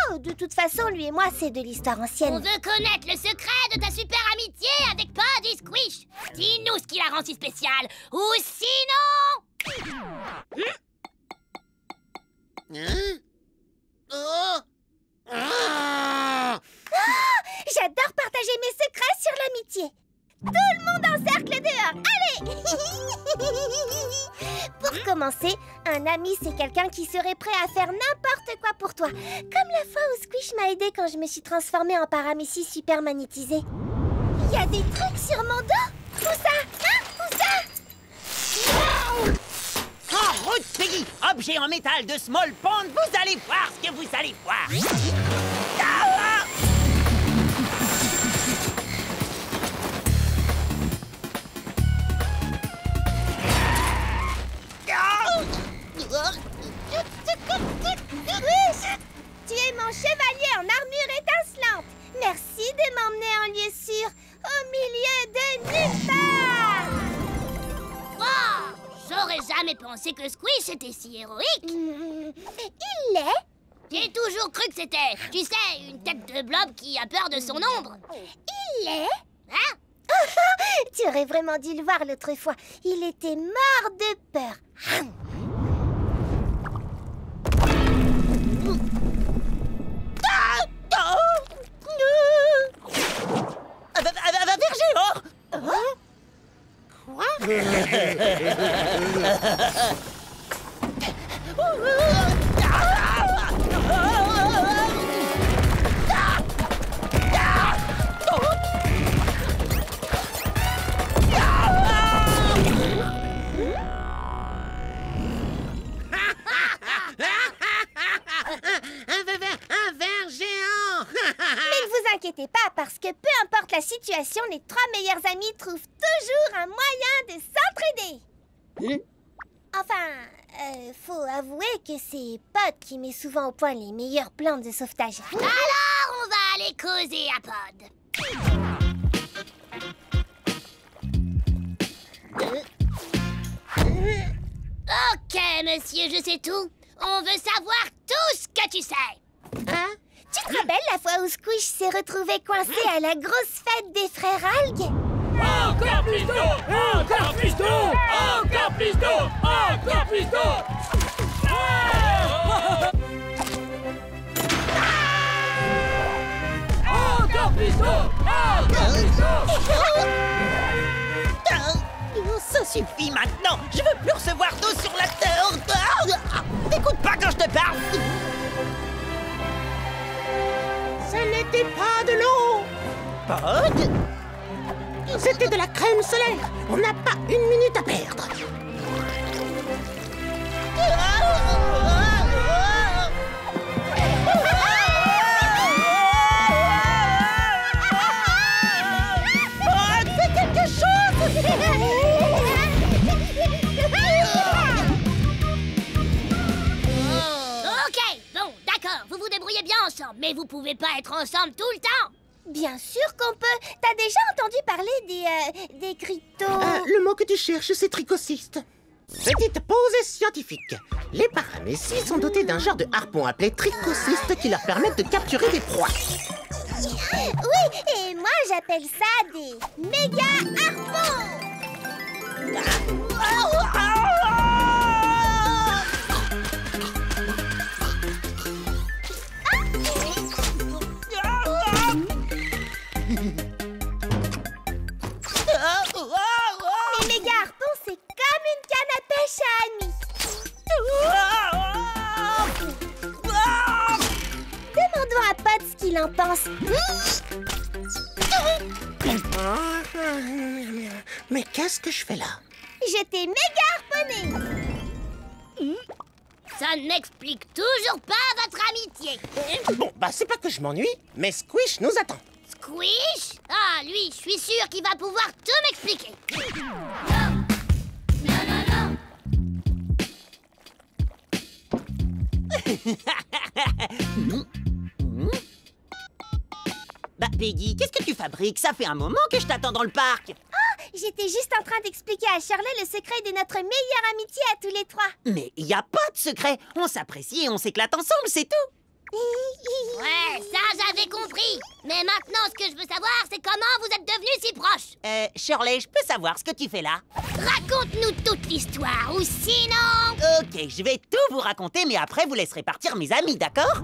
Oh, de toute façon, lui et moi, c'est de l'histoire ancienne. On veut connaître le secret de ta super amitié avec Pod et Squish. Dis-nous ce qui la rend si spéciale. Ou sinon... Oh! Ah, j'adore partager mes secrets sur l'amitié. Tout le monde en cercle dehors. Allez! Pour commencer, un ami, c'est quelqu'un qui serait prêt à faire n'importe quoi pour toi. Comme la fois où Squish m'a aidé quand je me suis transformée en paramécie super magnétisée. Il y a des trucs sur mon dos. Où ça? Hein? Où ça? En route, Peggy! Objet en métal de Small Pond, vous allez voir ce que vous allez voir! Ah! Tu es mon chevalier en armure étincelante. Merci de m'emmener en lieu sûr, au milieu de nulle part. Oh, j'aurais jamais pensé que Squish était si héroïque. Il l'est. J'ai toujours cru que c'était, tu sais, une tête de blob qui a peur de son ombre. Il l'est. Hein? Tu aurais vraiment dû le voir l'autre fois. Il était mort de peur. Un ver géant. Mais ne vous inquiétez pas, parce que peu importe la situation, les 3 meilleurs amis trouvent toujours un moyen de s'entraider. Enfin, faut avouer que c'est Pod qui met souvent au point les meilleurs plans de sauvetage. Alors, on va aller causer à Pod. Ok, monsieur, je sais tout. On veut savoir tout ce que tu sais. Hein? Tu te rappelles la fois où Squish s'est retrouvé coincé à la grosse fête des frères Algues? Encore plus d'eau! Encore plus d'eau! Encore plus d'eau! Encore plus d'eau! Encore plus d'eau! Encore plus d'eau! Ça suffit maintenant. Je veux plus recevoir d'eau sur la terre. T'écoutes pas quand je te parle. Ça n'était pas de l'eau. Pod? C'était de la crème solaire. On n'a pas une minute à perdre. Pod, fais quelque chose. Ok, bon, d'accord, vous vous débrouillez bien ensemble, mais vous pouvez pas être ensemble tout le temps. Bien sûr qu'on peut. T'as déjà entendu parler des cryptos... Le mot que tu cherches, c'est tricociste. Petite pause scientifique. Les paramécies sont dotés d'un genre de harpon appelé tricociste qui leur permettent de capturer des proies. Oui, et moi j'appelle ça des méga harpons. Les méga harpons, c'est comme une canne à pêche à amis. Demandons à Pod ce qu'il en pense. Mais qu'est-ce que je fais là? Je t'ai méga harponné. Ça n'explique toujours pas votre amitié. Bon, bah c'est pas que je m'ennuie, mais Squish nous attend. Squish? Ah, lui, je suis sûr qu'il va pouvoir tout m'expliquer. Bah, Peggy, qu'est-ce que tu fabriques? Ça fait un moment que je t'attends dans le parc. J'étais juste en train d'expliquer à Shirley le secret de notre meilleure amitié à tous les 3. Mais il y a pas de secret. On s'apprécie et on s'éclate ensemble, c'est tout. Ouais, ça j'avais compris. Mais maintenant, ce que je veux savoir, c'est comment vous êtes devenus si proches. Shirley, je peux savoir ce que tu fais là? Raconte-nous toute l'histoire, ou sinon... Ok, je vais tout vous raconter, mais après vous laisserez partir mes amis, d'accord?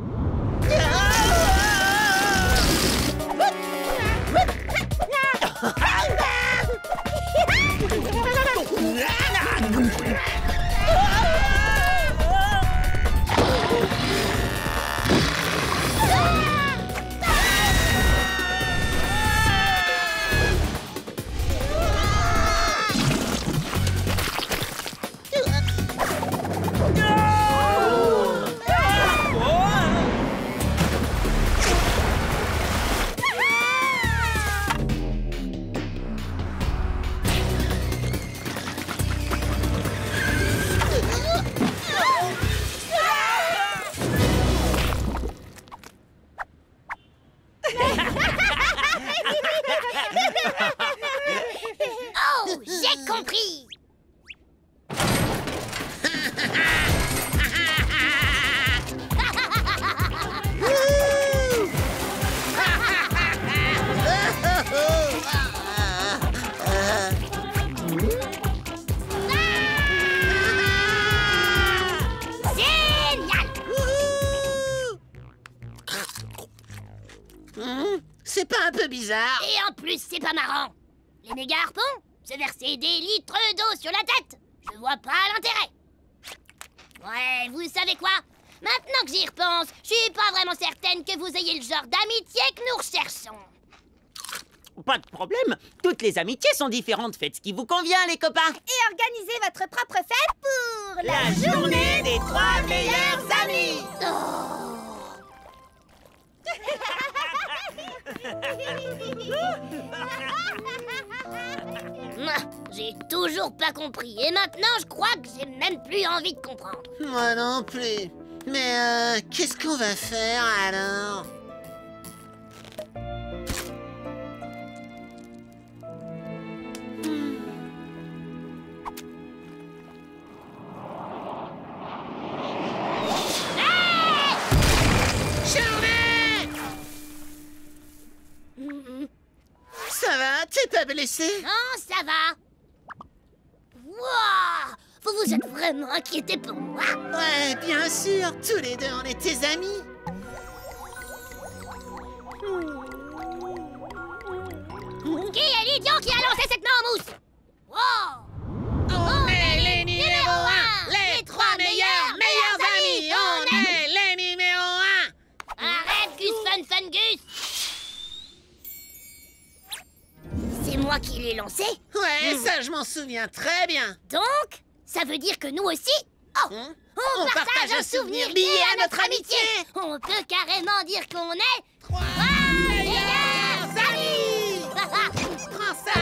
Oh, j'ai compris. C'est pas un peu bizarre? Et en plus, c'est pas marrant. Les méga harpons, se verser des litres d'eau sur la tête. Je vois pas l'intérêt. Ouais, vous savez quoi? Maintenant que j'y repense, je suis pas vraiment certaine que vous ayez le genre d'amitié que nous recherchons. Pas de problème, toutes les amitiés sont différentes. Faites ce qui vous convient, les copains. Et organisez votre propre fête pour La journée des 3 meilleurs amis. J'ai toujours pas compris. Et maintenant, je crois que j'ai même plus envie de comprendre. Moi non plus. Mais qu'est-ce qu'on va faire alors? Ça va? T'es pas blessé? Non, ça va. Wouah! Vous vous êtes vraiment inquiété pour moi? Ouais, bien sûr. Tous les deux, on est tes amis. Qui est l'idiot qui a lancé cette main en mousse? Wow! On est les numéros 1, les 3 meilleurs amis. On est les numéros 1. Arrête, Gus Fun Gus! C'est moi qui l'ai lancé? Ouais, ça je m'en souviens très bien. Donc, ça veut dire que nous aussi... Oh! On partage un souvenir lié à notre amitié! On peut carrément dire qu'on est... 3 meilleurs amis! Prends ça!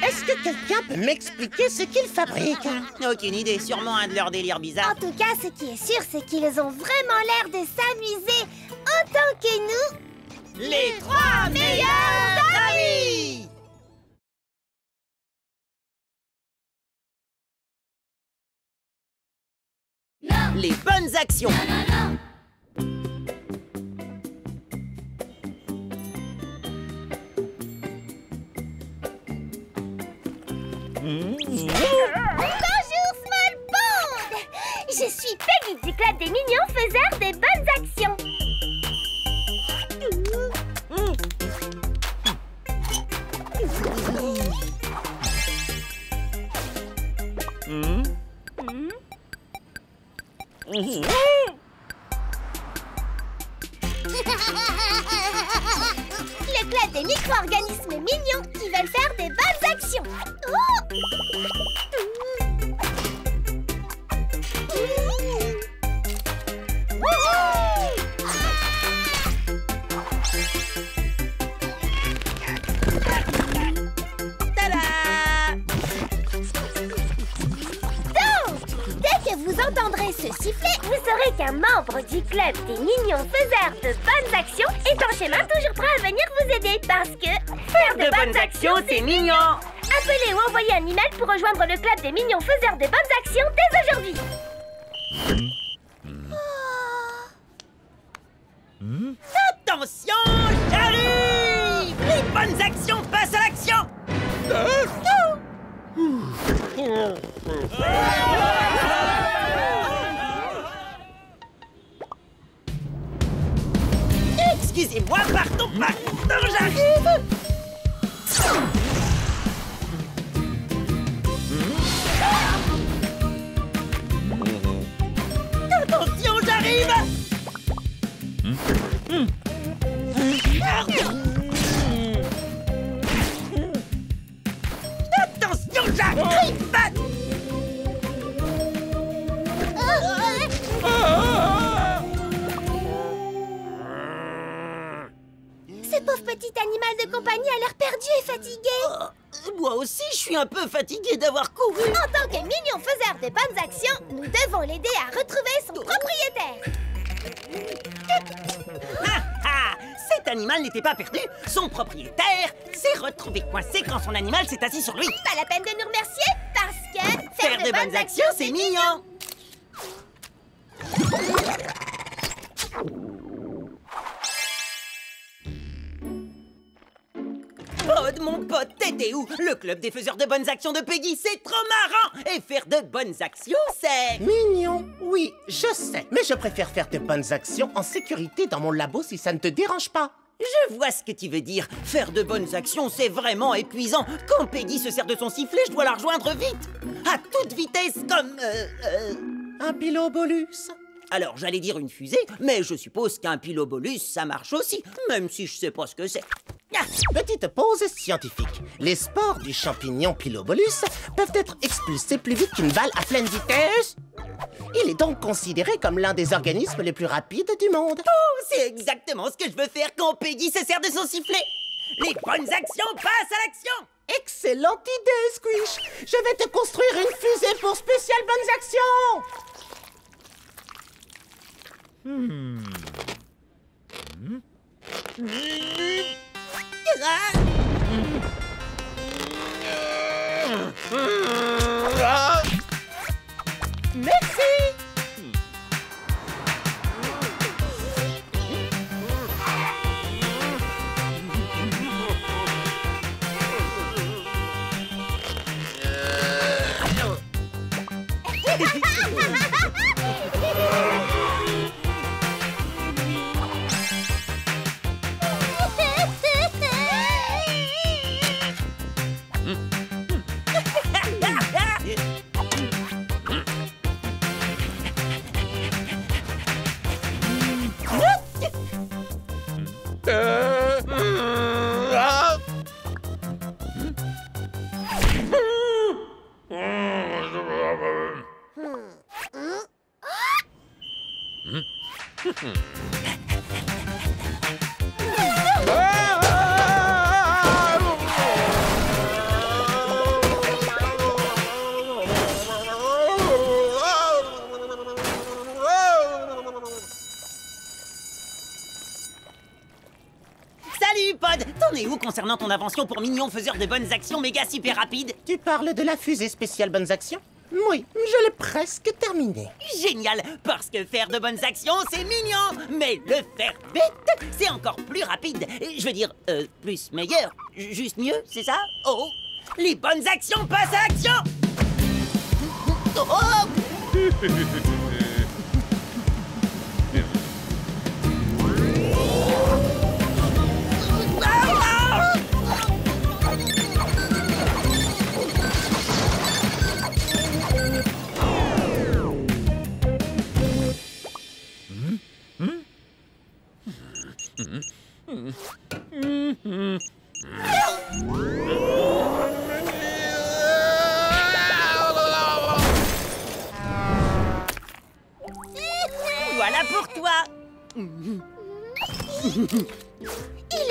Est-ce que quelqu'un peut m'expliquer ce qu'ils fabriquent? Aucune idée, sûrement un de leurs délires bizarres. En tout cas, ce qui est sûr, c'est qu'ils ont vraiment l'air de s'amuser autant que nous. Les 3 meilleurs amis! Les bonnes actions. Bonjour, Small Pond! Je suis Peggy du club des mignons faiseurs des bonnes actions. Le club des micro-organismes mignons qui veulent faire des bonnes actions. Vous entendrez ce sifflet, vous saurez qu'un membre du club des mignons faiseurs de bonnes actions est en chemin toujours prêt à venir vous aider parce que faire de bonnes actions, c'est mignon. Appelez ou envoyez un email pour rejoindre le club des mignons faiseurs de bonnes actions dès aujourd'hui. Attention, j'arrive! Les bonnes actions passent à l'action! Excusez-moi, pardon, j'arrive! Attention, j'arrive! Attention, j'arrive! Ce pauvre petit animal de compagnie a l'air perdu et fatigué. Moi aussi, je suis un peu fatigué d'avoir couru. En tant que mignon faiseur de bonnes actions, nous devons l'aider à retrouver son propriétaire. Cet animal n'était pas perdu. Son propriétaire s'est retrouvé coincé quand son animal s'est assis sur lui. Pas la peine de nous remercier parce que faire de bonnes actions, c'est mignon. Pod, mon pote, t'étais où? Le club des faiseurs de bonnes actions de Peggy, c'est trop marrant! Et faire de bonnes actions, c'est... Mignon, oui, je sais. Mais je préfère faire de bonnes actions en sécurité dans mon labo si ça ne te dérange pas. Je vois ce que tu veux dire. Faire de bonnes actions, c'est vraiment épuisant. Quand Peggy se sert de son sifflet, je dois la rejoindre vite. À toute vitesse, comme... Un pilobolus. Alors, j'allais dire une fusée, mais je suppose qu'un pilobolus, ça marche aussi, même si je sais pas ce que c'est. Ah, Petite pause scientifique. Les spores du champignon pilobolus peuvent être expulsés plus vite qu'une balle à pleine vitesse. Il est donc considéré comme l'un des organismes les plus rapides du monde. oh, c'est exactement ce que je veux faire quand Peggy se sert de son sifflet. Les bonnes actions passent à l'action. Excellente idée, Squish. Je vais te construire une fusée pour spéciales bonnes actions. Merci. Salut, Pod. T'en es où concernant ton invention pour mignon faiseur de bonnes actions méga super rapide? Tu parles de la fusée spéciale bonnes actions? Oui, je l'ai presque terminée. Génial, parce que faire de bonnes actions, c'est mignon. Mais le faire bête, c'est encore plus rapide. Je veux dire, plus meilleur. Juste mieux, c'est ça? Oh, les bonnes actions passent à l'action. Oh. Voilà pour toi. Il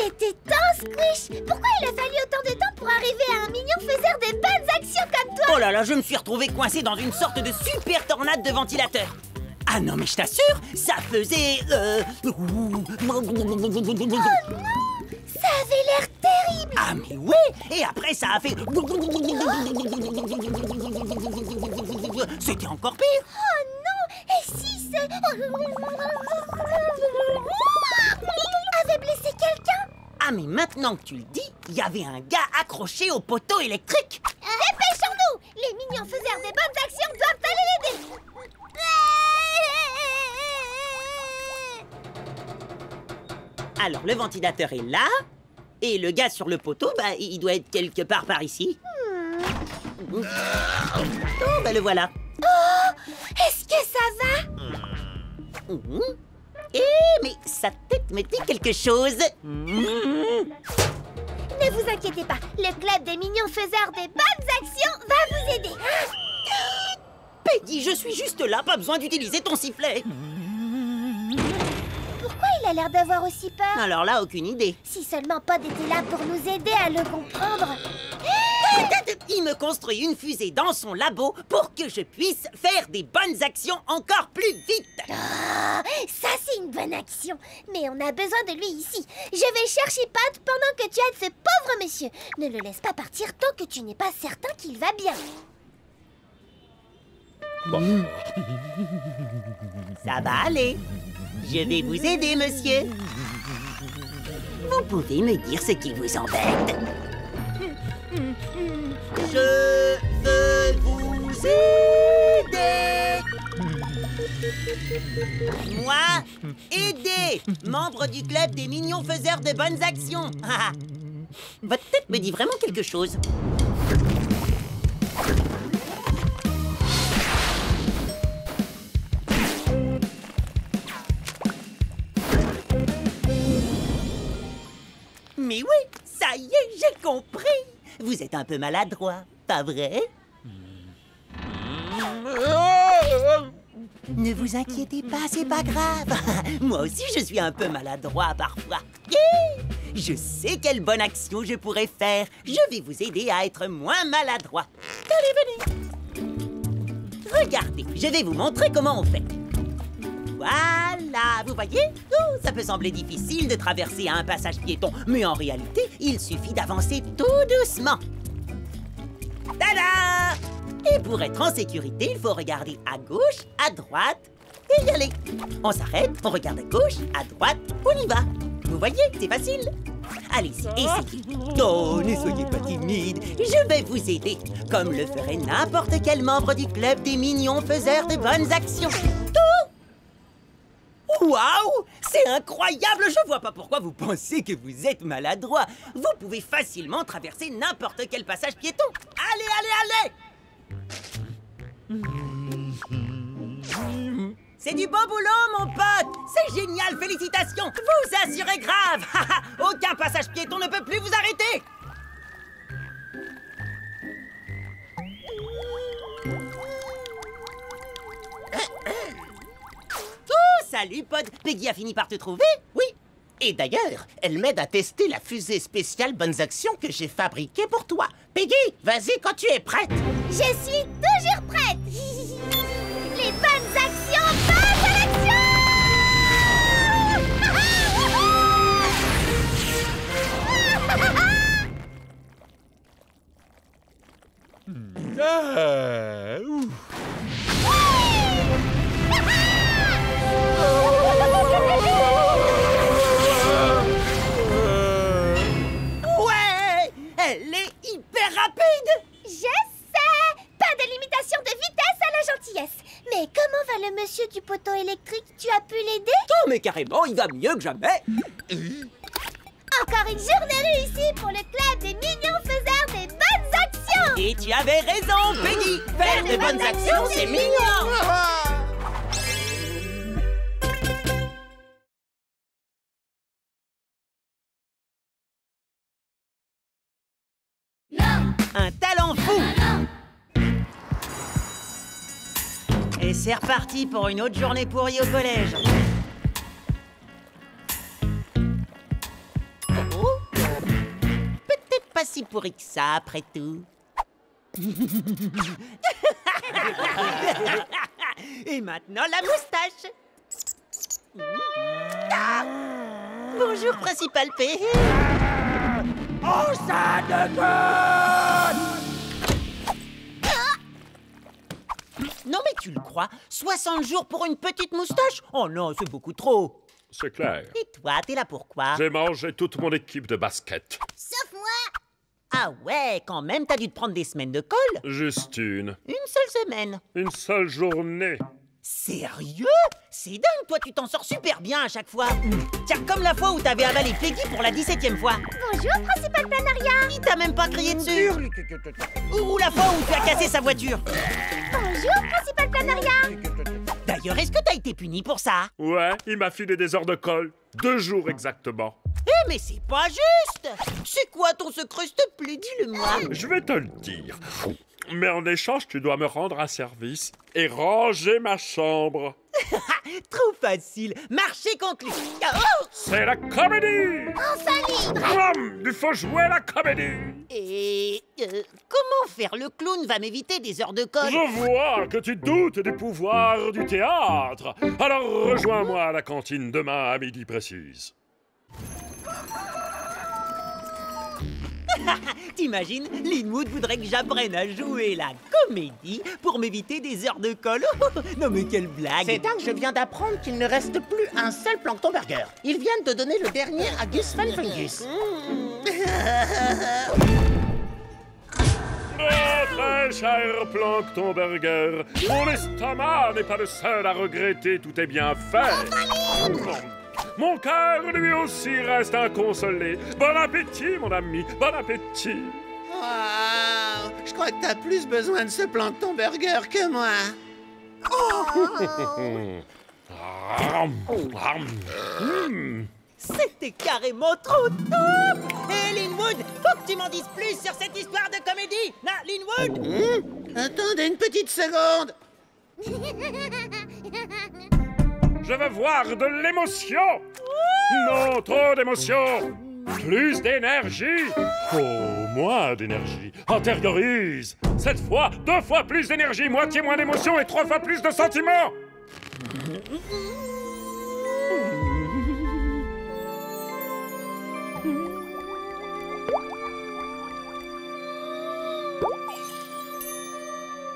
était temps, Squish. Pourquoi il a fallu autant de temps pour arriver à un mignon faiseur de bonnes actions comme toi? Oh là là, je me suis retrouvé coincé dans une sorte de super tornade de ventilateur. Ah non, mais je t'assure, ça faisait... Oh non! Ça avait l'air terrible! Ah mais ouais! Et après, ça a fait... C'était encore pire! Oh non! Et si ce... avait blessé quelqu'un? Ah mais maintenant que tu le dis, il y avait un gars accroché au poteau électrique! Dépêchons-nous! Les mignons faiseurs des bonnes actions doivent aller l'aider! Alors, le ventilateur est là, et le gars sur le poteau, bah, il doit être quelque part par ici. Oh, bah le voilà. Oh! Est-ce que ça va? Mais sa tête me dit quelque chose. Ne vous inquiétez pas, le club des mignons faiseurs des bonnes actions va vous aider. Peggy, je suis juste là, pas besoin d'utiliser ton sifflet. Pourquoi il a l'air d'avoir aussi peur? Alors là, aucune idée. Si seulement Pod était là pour nous aider à le comprendre. Il me construit une fusée dans son labo pour que je puisse faire des bonnes actions encore plus vite. Oh, ça, c'est une bonne action. Mais on a besoin de lui ici. Je vais chercher Pod pendant que tu aides ce pauvre monsieur. Ne le laisse pas partir tant que tu n'es pas certain qu'il va bien. Ça va aller. Je vais vous aider, monsieur. Vous pouvez me dire ce qui vous embête? Je veux vous aider. Moi, Aidé, membre du club des mignons faiseurs de bonnes actions. Votre tête me dit vraiment quelque chose. Mais oui, ça y est, j'ai compris. Vous êtes un peu maladroit, pas vrai? Ne vous inquiétez pas, c'est pas grave. Moi aussi, je suis un peu maladroit parfois. Je sais quelle bonne action je pourrais faire. Je vais vous aider à être moins maladroit. Allez, venez. Regardez, je vais vous montrer comment on fait. Voilà, vous voyez? Oh, ça peut sembler difficile de traverser un passage piéton, mais en réalité, il suffit d'avancer tout doucement. Tada! Et pour être en sécurité, il faut regarder à gauche, à droite et y aller. On s'arrête, on regarde à gauche, à droite, on y va. Vous voyez, c'est facile. Allez-y, essayez. Oh, ne soyez pas timide, je vais vous aider, comme le ferait n'importe quel membre du club des mignons faiseurs de bonnes actions. Waouh! C'est incroyable! Je vois pas pourquoi vous pensez que vous êtes maladroit. Vous pouvez facilement traverser n'importe quel passage piéton. Allez, allez, allez! C'est du bon boulot, mon pote! C'est génial, félicitations! Vous assurez grave! Aucun passage piéton ne peut plus vous arrêter! Oh, salut, Pod! Peggy a fini par te trouver? Oui. Et d'ailleurs, elle m'aide à tester la fusée spéciale Bonnes Actions que j'ai fabriquée pour toi. Peggy, vas-y quand tu es prête. Je suis toujours prête. Les bonnes actions passent à l'action. Ouais! Elle est hyper rapide! Je sais! Pas de limitation de vitesse à la gentillesse. Mais comment va le monsieur du poteau électrique? Tu as pu l'aider? Oh, mais carrément, il va mieux que jamais! Encore une journée réussie pour le club des mignons faiseurs des bonnes actions! Et tu avais raison, Peggy! Faire de bonnes actions, c'est mignon! Un talent fou! Et c'est reparti pour une autre journée pourrie au collège. Oh, peut-être pas si pourri que ça, après tout. Et maintenant, la moustache. Ah, bonjour, Principal P. Oh, ça déconne! Non mais tu le crois? 60 jours pour une petite moustache? Oh non, c'est beaucoup trop. C'est clair. Et toi, t'es là pourquoi? J'ai mangé toute mon équipe de basket. Sauf moi. Ah ouais, quand même, t'as dû te prendre des semaines de colle? Juste une. Une seule semaine. Une seule journée. Sérieux? C'est dingue, toi, tu t'en sors super bien à chaque fois. Tiens, comme la fois où t'avais avalé Peggy pour la 17e fois. Bonjour, Principal Planaria. Il t'a même pas crié dessus. Ou la fois où tu as cassé sa voiture. Bonjour, Principal Planaria. D'ailleurs, est-ce que t'as été puni pour ça? Ouais, il m'a filé des heures de colle. 2 jours exactement. Eh, mais c'est pas juste! C'est quoi ton secret, s'il te plaît? Dis-le-moi. Je vais te le dire. Mais en échange, tu dois me rendre un service et ranger ma chambre. Trop facile. Marché conclu. Oh! C'est la comédie! Enfin libre! Il faut jouer la comédie! Et comment faire? Le clown va m'éviter des heures de colle. Je vois que tu doutes des pouvoirs du théâtre. Alors rejoins-moi à la cantine demain à midi précise. T'imagines, Linwood voudrait que j'apprenne à jouer la comédie pour m'éviter des heures de colle. Non mais quelle blague! C'est dingue, je viens d'apprendre qu'il ne reste plus un seul plancton burger. Ils viennent de donner le dernier à Gus Van Fungus. Oh, très cher Plankton Burger, mon estomac n'est pas le seul à regretter, tout est bien fait. Mon cœur, lui aussi, reste inconsolé. Bon appétit, mon ami, bon appétit. Wow, je crois que t'as plus besoin de ce Plankton Burger que moi. C'était carrément trop top! Hé, Linwood, faut que tu m'en dises plus sur cette histoire de comédie! Non, Linwood! Attendez une petite seconde. Je veux voir de l'émotion. Non, trop d'émotion. Plus d'énergie. Oh, moins d'énergie. Antériorise. Cette fois, 2 fois plus d'énergie, moitié moins d'émotion et 3 fois plus de sentiments.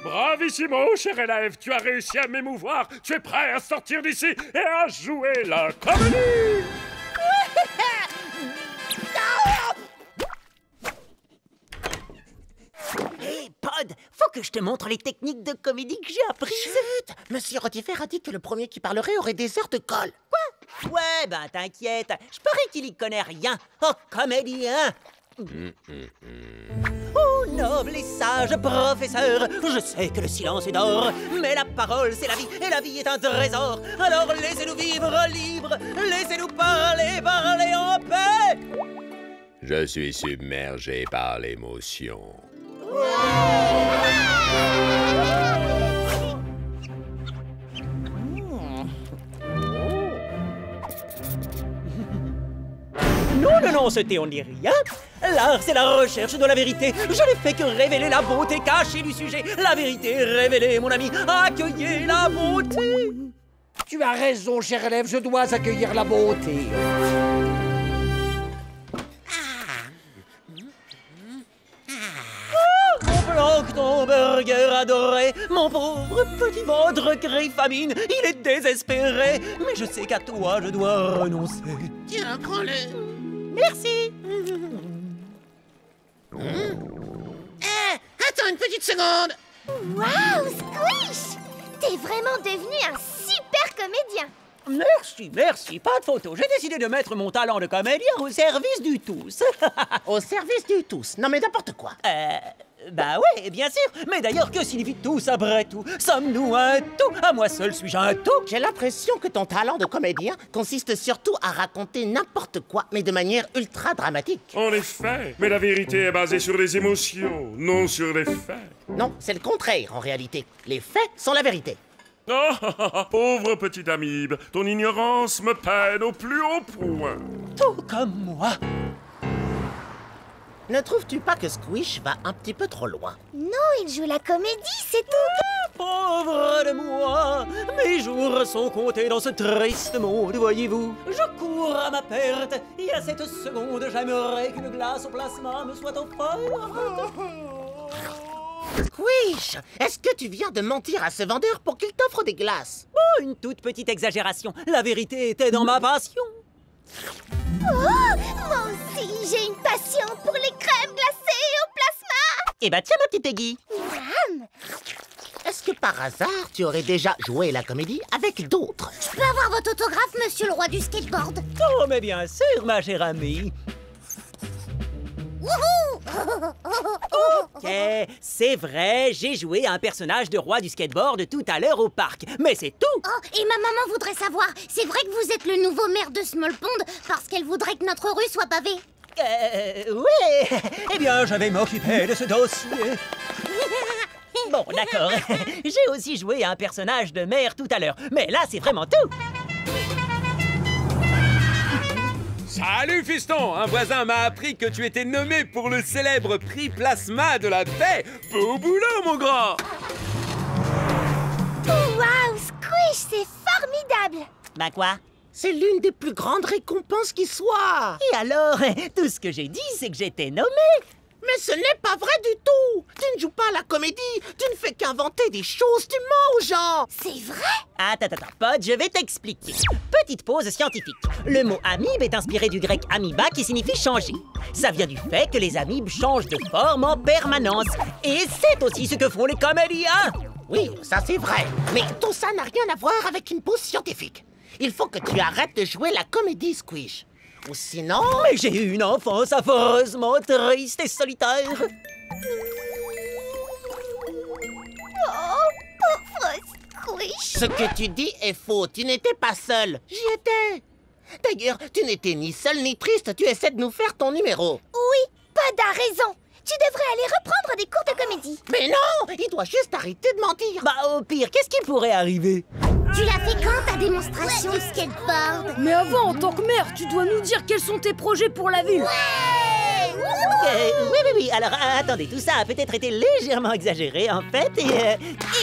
Bravissimo, cher élève, tu as réussi à m'émouvoir. Tu es prêt à sortir d'ici et à jouer la comédie. Hé, Pod, faut que je te montre les techniques de comédie que j'ai apprises. Chut! Monsieur Rotifer a dit que le premier qui parlerait aurait des heures de colle. Quoi? Ouais, ben t'inquiète, je parie qu'il y connaît rien. Oh, comédien! Oh, noble et sage professeur, je sais que le silence est d'or, mais la parole c'est la vie, et la vie est un trésor. Alors laissez-nous vivre libres, laissez-nous parler, parler en paix. Je suis submergé par l'émotion. Non, non, non, ce thé, on n'y rien. L'art, c'est la recherche de la vérité. Je n'ai fait que révéler la beauté cachée du sujet. La vérité est révélée, mon ami. Accueillez la beauté. Tu as raison, cher élève, je dois accueillir la beauté. Mon Plankton Burger adoré, mon pauvre petit ventre crée famine, il est désespéré. Mais je sais qu'à toi, je dois renoncer. Tiens, prends-le. Merci. Attends une petite seconde. Waouh, Squish! T'es vraiment devenu un super comédien. Merci, merci, pas de photo. J'ai décidé de mettre mon talent de comédien au service du tous. Au service du tous. Non mais n'importe quoi. Bah ouais, bien sûr. Mais d'ailleurs, que signifie tous après tout? Sommes-nous un tout? À moi seul suis-je un tout? J'ai l'impression que ton talent de comédien consiste surtout à raconter n'importe quoi, mais de manière ultra dramatique. En effet, mais la vérité est basée sur les émotions, non sur les faits. Non, c'est le contraire en réalité. Les faits sont la vérité. Oh, pauvre petit amibe, ton ignorance me peine au plus haut point. Tout comme moi. Ne trouves-tu pas que Squish va un petit peu trop loin? Non, il joue la comédie, c'est tout. Pauvre de moi, mes jours sont comptés dans ce triste monde, voyez-vous. Je cours à ma perte, et à cette seconde, j'aimerais qu'une glace au plasma me soit offerte. Squish, est-ce que tu viens de mentir à ce vendeur pour qu'il t'offre des glaces? Oh, une toute petite exagération. La vérité était dans ma passion. Oh, moi aussi, j'ai une passion pour les crèmes glacées au plasma. Eh ben tiens, ma petite Peggy. Miam. Est-ce que par hasard, tu aurais déjà joué la comédie avec d'autres? Je peux avoir votre autographe, monsieur le roi du skateboard? Oh, mais bien sûr, ma chère amie. Ok, c'est vrai, j'ai joué un personnage de roi du skateboard tout à l'heure au parc, mais c'est tout. Oh, et ma maman voudrait savoir, c'est vrai que vous êtes le nouveau maire de Small Pond parce qu'elle voudrait que notre rue soit pavée? Oui. Eh bien, je vais m'occuper de ce dossier. Bon, d'accord. J'ai aussi joué un personnage de maire tout à l'heure, mais là, c'est vraiment tout. Salut fiston, un voisin m'a appris que tu étais nommé pour le célèbre prix Plasma de la paix. Beau boulot, mon grand. Waouh, Squish, c'est formidable. Bah quoi? C'est l'une des plus grandes récompenses qui soit. Et alors, tout ce que j'ai dit, c'est que j'étais nommé. Mais ce n'est pas vrai du tout. Tu ne joues pas à la comédie. Tu ne fais qu'inventer des choses. Tu mens aux gens. C'est vrai? Attends, Pod, je vais t'expliquer. Petite pause scientifique. Le mot amibe est inspiré du grec amiba qui signifie changer. Ça vient du fait que les amibes changent de forme en permanence. Et c'est aussi ce que font les comédiens. Oui, ça c'est vrai. Mais tout ça n'a rien à voir avec une pause scientifique. Il faut que tu arrêtes de jouer la comédie, Squish. Ou sinon... Mais j'ai eu une enfance affreusement triste et solitaire. Oh, pauvre Squish. Ce que tu dis est faux. Tu n'étais pas seul. J'y étais. D'ailleurs, tu n'étais ni seul ni triste. Tu essaies de nous faire ton numéro. Oui, Pod a raison. Tu devrais aller reprendre des cours de comédie. Mais non, il doit juste arrêter de mentir. Bah au pire, qu'est-ce qui pourrait arriver? Tu l'as fait quand ta démonstration de skateboard? Mais avant, en tant que mère, tu dois nous dire quels sont tes projets pour la ville. Oui. Alors, attendez, tout ça a peut-être été légèrement exagéré, en fait, Et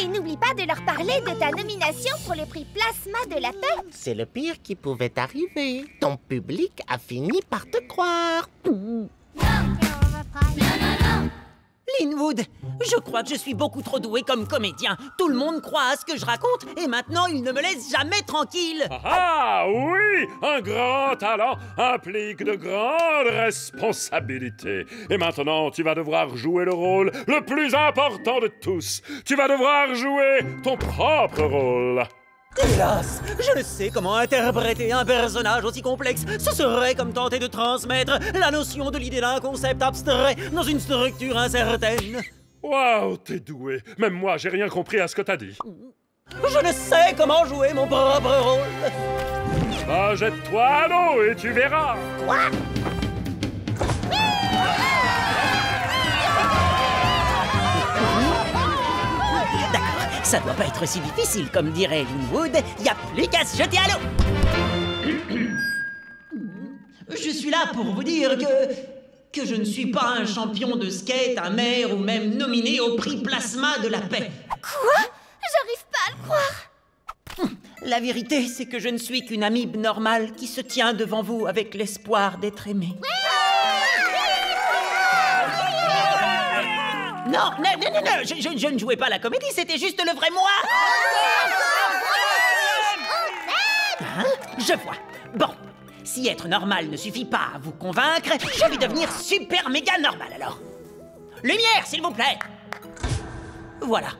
n'oublie pas de leur parler de ta nomination pour le prix Plasma de la paix. C'est le pire qui pouvait arriver. Ton public a fini par te croire. Linwood, je crois que je suis beaucoup trop doué comme comédien. Tout le monde croit à ce que je raconte et maintenant il ne me laisse jamais tranquille. Ah oui, un grand talent implique de grandes responsabilités. Et maintenant, tu vas devoir jouer le rôle le plus important de tous. Tu vas devoir jouer ton propre rôle. Hélas, je ne sais comment interpréter un personnage aussi complexe. Ce serait comme tenter de transmettre la notion de l'idée d'un concept abstrait dans une structure incertaine. Waouh, t'es doué. Même moi, j'ai rien compris à ce que t'as dit. Je ne sais comment jouer mon propre rôle. Ah, jette-toi à l'eau et tu verras. Quoi? Ça doit pas être si difficile, comme dirait Linwood. Y a plus qu'à se jeter à l'eau. Je suis là pour vous dire que je ne suis pas un champion de skate, un maire ou même nominé au prix Plasma de la paix. Quoi? J'arrive pas à le croire. La vérité, c'est que je ne suis qu'une amibe normale qui se tient devant vous avec l'espoir d'être aimée. Non, je ne jouais pas la comédie, c'était juste le vrai moi. Hein? Je vois. Bon, si être normal ne suffit pas à vous convaincre, je vais devenir super méga normal alors. Lumière, s'il vous plaît. Voilà,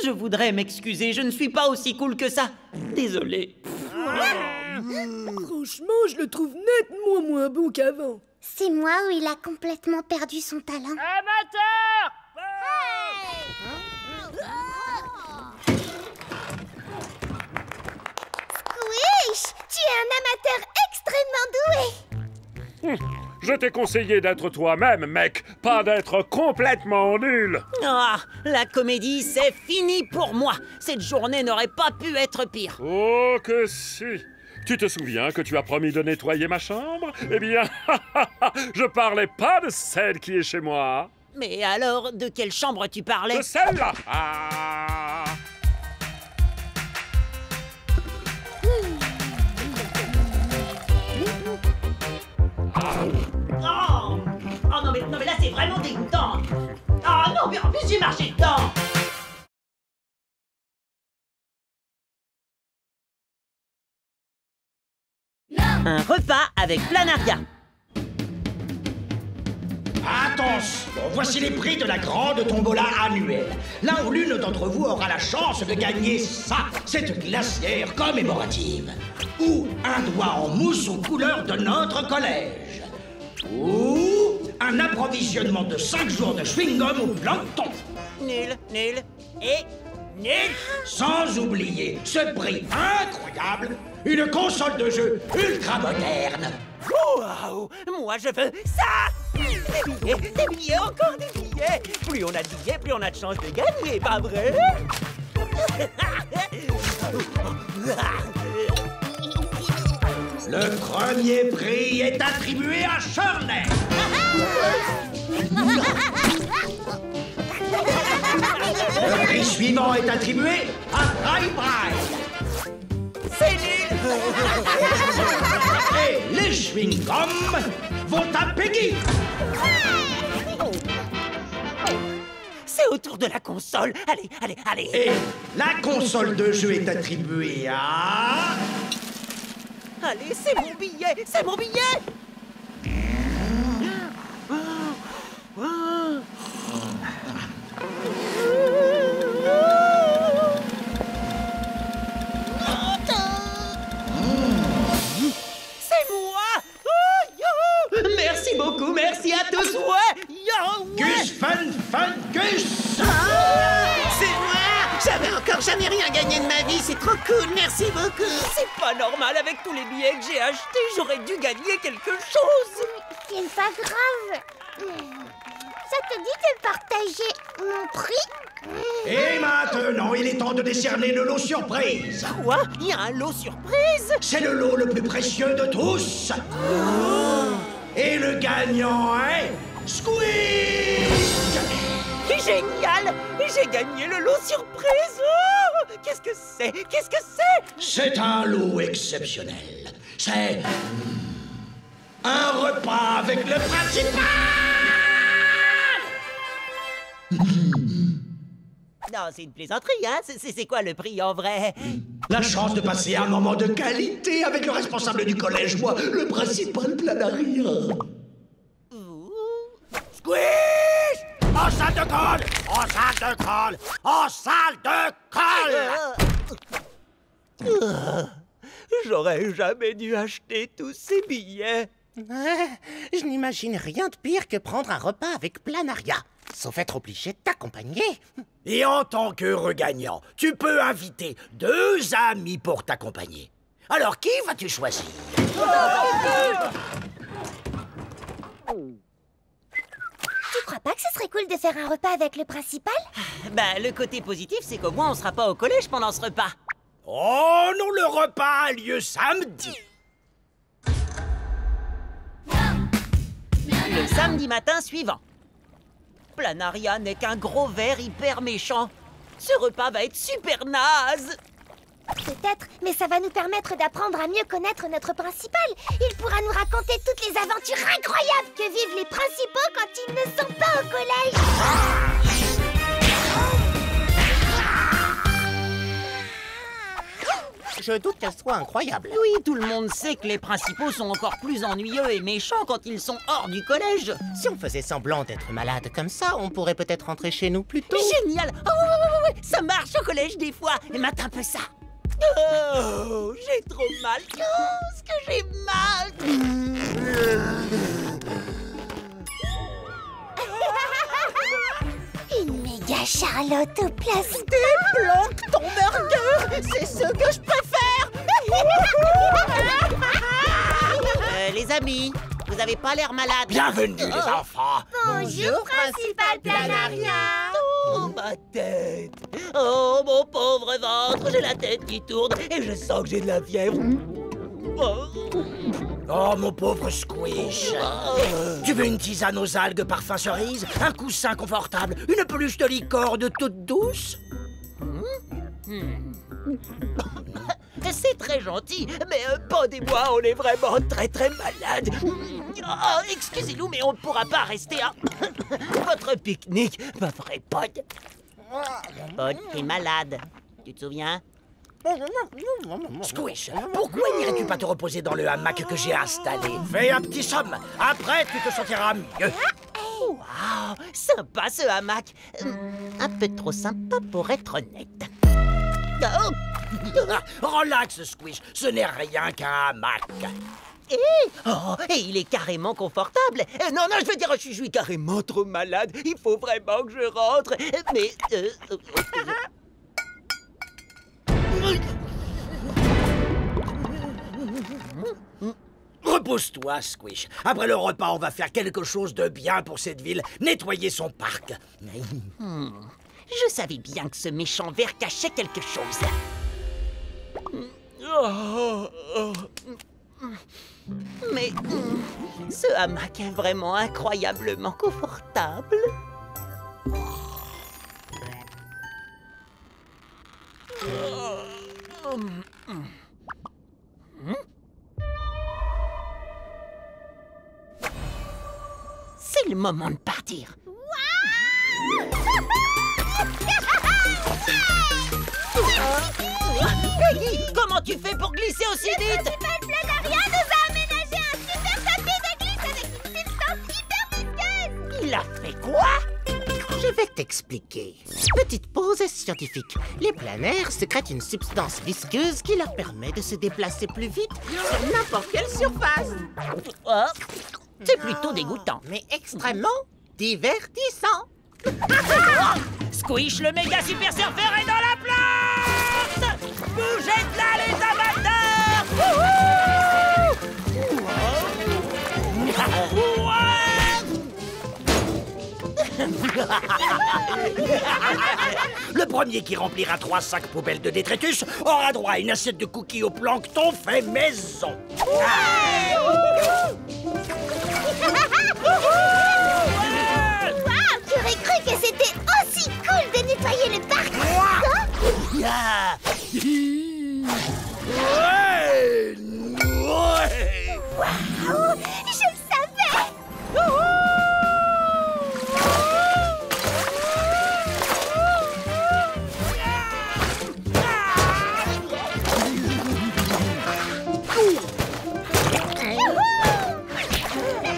je voudrais m'excuser, je ne suis pas aussi cool que ça. Désolé. Franchement, je le trouve nettement moins bon qu'avant. C'est moi où il a complètement perdu son talent. Amateur! Squish, tu es un amateur extrêmement doué. Je t'ai conseillé d'être toi-même, mec, pas d'être complètement nul. Ah, la comédie, c'est fini pour moi. Cette journée n'aurait pas pu être pire. Oh que si. Tu te souviens que tu as promis de nettoyer ma chambre? Eh bien, je parlais pas de celle qui est chez moi. Mais alors, de quelle chambre tu parlais? De celle-là. Ah. Oh non mais là c'est vraiment dégoûtant. Oh non mais en plus j'ai marché dedans. Un repas avec Planaria. Attention, voici les prix de la grande tombola annuelle. L'un ou l'une d'entre vous aura la chance de gagner ça, cette glacière commémorative. Ou un doigt en mousse aux couleurs de notre collège. Ou un approvisionnement de 5 jours de chewing-gum au plancton. Nul et nul. Sans oublier ce prix incroyable, une console de jeu ultra moderne. Waouh! Moi je veux ça! Des billets, encore des billets! Plus on a de billets, plus on a de chances de gagner, pas vrai? Le premier prix est attribué à Shirley. Le prix suivant est attribué à Bri. C'est nul! Et les chewing-gums vont à Peggy. C'est autour de la console. Allez, allez, allez. Et la console de jeu est attribuée à... Allez, c'est mon billet, c'est mon billet. C'est moi. Merci beaucoup, merci à tous. Ouais, Gus Fun Gus. C'est moi. J'avais encore jamais rien gagné de ma vie, c'est trop cool, merci beaucoup. C'est pas normal, avec tous les billets que j'ai achetés, j'aurais dû gagner quelque chose. C'est pas grave. Ça te dit de partager mon prix? Et maintenant, il est temps de décerner le lot surprise. Quoi? Il y a un lot surprise? C'est le lot le plus précieux de tous. Et le gagnant est... Squeeze! Génial! J'ai gagné le lot surprise! Oh, qu'est-ce que c'est? Qu'est-ce que c'est? C'est un lot exceptionnel. C'est... un repas avec le principal! Non, c'est une plaisanterie, hein? C'est quoi le prix en vrai? La chance de passer un moment de qualité avec le responsable du collège, moi, le principal Planaria. Squish! En salle de colle! En salle de colle! En salle de colle! J'aurais jamais dû acheter tous ces billets. Je n'imagine rien de pire que prendre un repas avec Planaria. Sauf être obligé de t'accompagner. Et en tant qu'heureux gagnant, tu peux inviter 2 amis pour t'accompagner. Alors, qui vas-tu choisir? Tu crois pas que ce serait cool de faire un repas avec le principal? Bah, le côté positif, c'est qu'au moins on sera pas au collège pendant ce repas. Oh non, le repas a lieu samedi. Le samedi matin suivant. Planaria n'est qu'un gros ver hyper méchant. Ce repas va être super naze. Peut-être, mais ça va nous permettre d'apprendre à mieux connaître notre principal. Il pourra nous raconter toutes les aventures incroyables que vivent les principaux quand ils ne sont pas au collège. Je doute qu'elle soit incroyable. Oui, tout le monde sait que les principaux sont encore plus ennuyeux et méchants quand ils sont hors du collège. Si on faisait semblant d'être malade comme ça, on pourrait peut-être rentrer chez nous plus tôt. Génial! Oh, ouais, ça marche au collège des fois. Et mate un peu ça. Oh, j'ai trop mal. Oh, ce que j'ai mal. Une méga Charlotte au plastique. Débloque ton burger. C'est ce que je préfère. Les amis, vous avez pas l'air malade. Bienvenue les enfants. Bonjour, principal Planaria. Oh, ma tête. Oh, mon pauvre ventre, j'ai la tête qui tourne et je sens que j'ai de la fièvre. Oh, mon pauvre Squish. Tu veux une tisane aux algues parfum cerise? Un coussin confortable? Une peluche de licorne toute douce? C'est très gentil, mais Pod et moi, on est vraiment très malades. Oh, excusez-nous, mais on ne pourra pas rester à votre pique-nique, pas vrai, Pod? Pod est malade, tu te souviens? Squish, pourquoi n'irais-tu pas te reposer dans le hamac que j'ai installé? Fais un petit somme, après tu te sentiras mieux. Waouh, sympa ce hamac. Un peu trop sympa pour être honnête. Oh. Relax, Squish, ce n'est rien qu'un hamac. Et il est carrément confortable. Non, je veux dire, je suis carrément trop malade. Il faut vraiment que je rentre. Mais... Repose-toi, Squish. Après le repas, on va faire quelque chose de bien pour cette ville. Nettoyer son parc. Je savais bien que ce méchant ver cachait quelque chose. Mais ce hamac est vraiment incroyablement confortable. C'est le moment de partir. Waouh! Peggy, comment tu fais pour glisser aussi vite? Le principal Planaria nous a aménagé un super tapis de glisse avec une substance hyper visqueuse. Il a fait quoi? Je vais t'expliquer. Petite pause scientifique. Les planaires sécrètent une substance visqueuse qui leur permet de se déplacer plus vite sur n'importe quelle surface. Oh, c'est plutôt dégoûtant. Mais extrêmement divertissant. Squish, le méga super surfeur est dans la place! Bougez de là, les amateurs! Le premier qui remplira 3 sacs poubelles de détritus aura droit à une assiette de cookies au plancton fait maison. Waouh, tu aurais cru que c'était aussi cool de nettoyer le parc. Waouh, je le savais.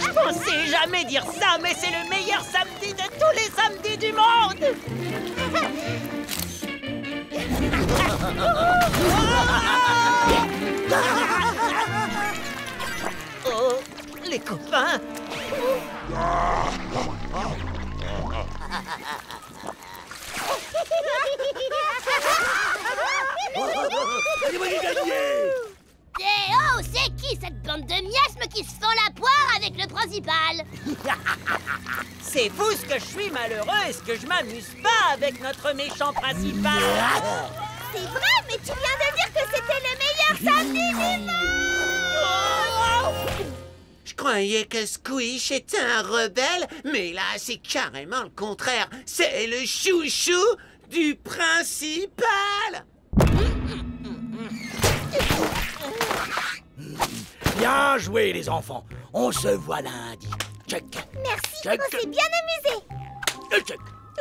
Je pensais jamais dire ça, mais c'est le meilleur samedi de tous les samedis du monde! Oh, les copains! Eh oh, c'est qui cette bande de miasmes qui se fend la poire avec le principal? C'est fou ce que je suis malheureux et ce que je m'amuse pas avec notre méchant principal! C'est vrai, mais tu viens de dire que c'était le meilleur samedi du monde. Je croyais que Squish était un rebelle, mais là, c'est carrément le contraire. C'est le chouchou du principal. Bien joué, les enfants. On se voit lundi. Check. Merci, Check. on s'est bien amusé. Check.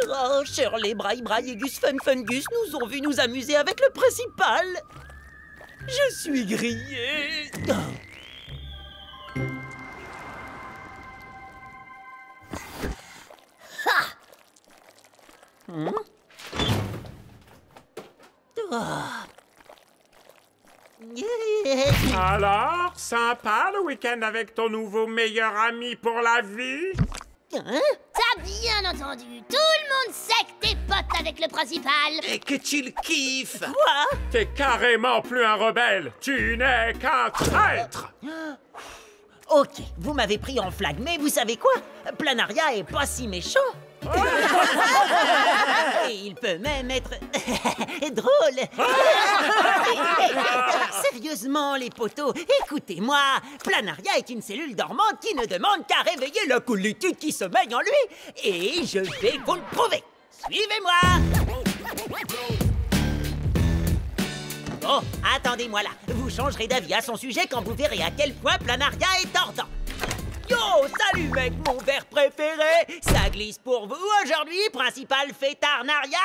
Oh, Shirley, Braille, Braille et Gus Fun Fun Gus nous ont vu nous amuser avec le principal! Je suis grillé! Alors, sympa le week-end avec ton nouveau meilleur ami pour la vie? Hein? T'as bien entendu, tout le monde sait que t'es pote avec le principal. Et que tu le kiffes. Quoi? T'es carrément plus un rebelle. Tu n'es qu'un traître. Ok, vous m'avez pris en flag, mais vous savez quoi? Planaria est pas si méchant! Et il peut même être drôle! Sérieusement, les potos, écoutez-moi! Planaria est une cellule dormante qui ne demande qu'à réveiller la coolitude qui sommeille en lui! Et je vais vous le prouver! Suivez-moi! Bon, attendez-moi là. Vous changerez d'avis à son sujet quand vous verrez à quel point Planaria est tordant. Yo, salut mec, mon verre préféré. Ça glisse pour vous aujourd'hui, principal Fêtarnaria?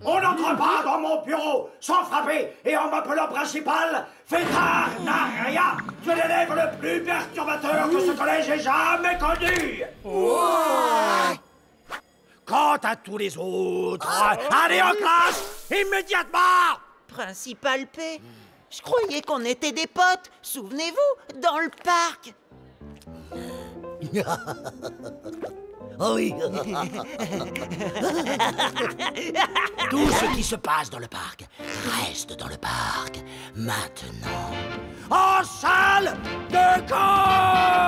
On n'entre pas dans mon bureau sans frapper et en m'appelant principal Fêtarnaria. Tu es l'élève le plus perturbateur que ce collège ait jamais connu. Quant à tous les autres, allez en classe immédiatement. Principal P, je croyais qu'on était des potes, souvenez-vous, dans le parc. Oh oui. Tout ce qui se passe dans le parc reste dans le parc. Maintenant, en salle de camp.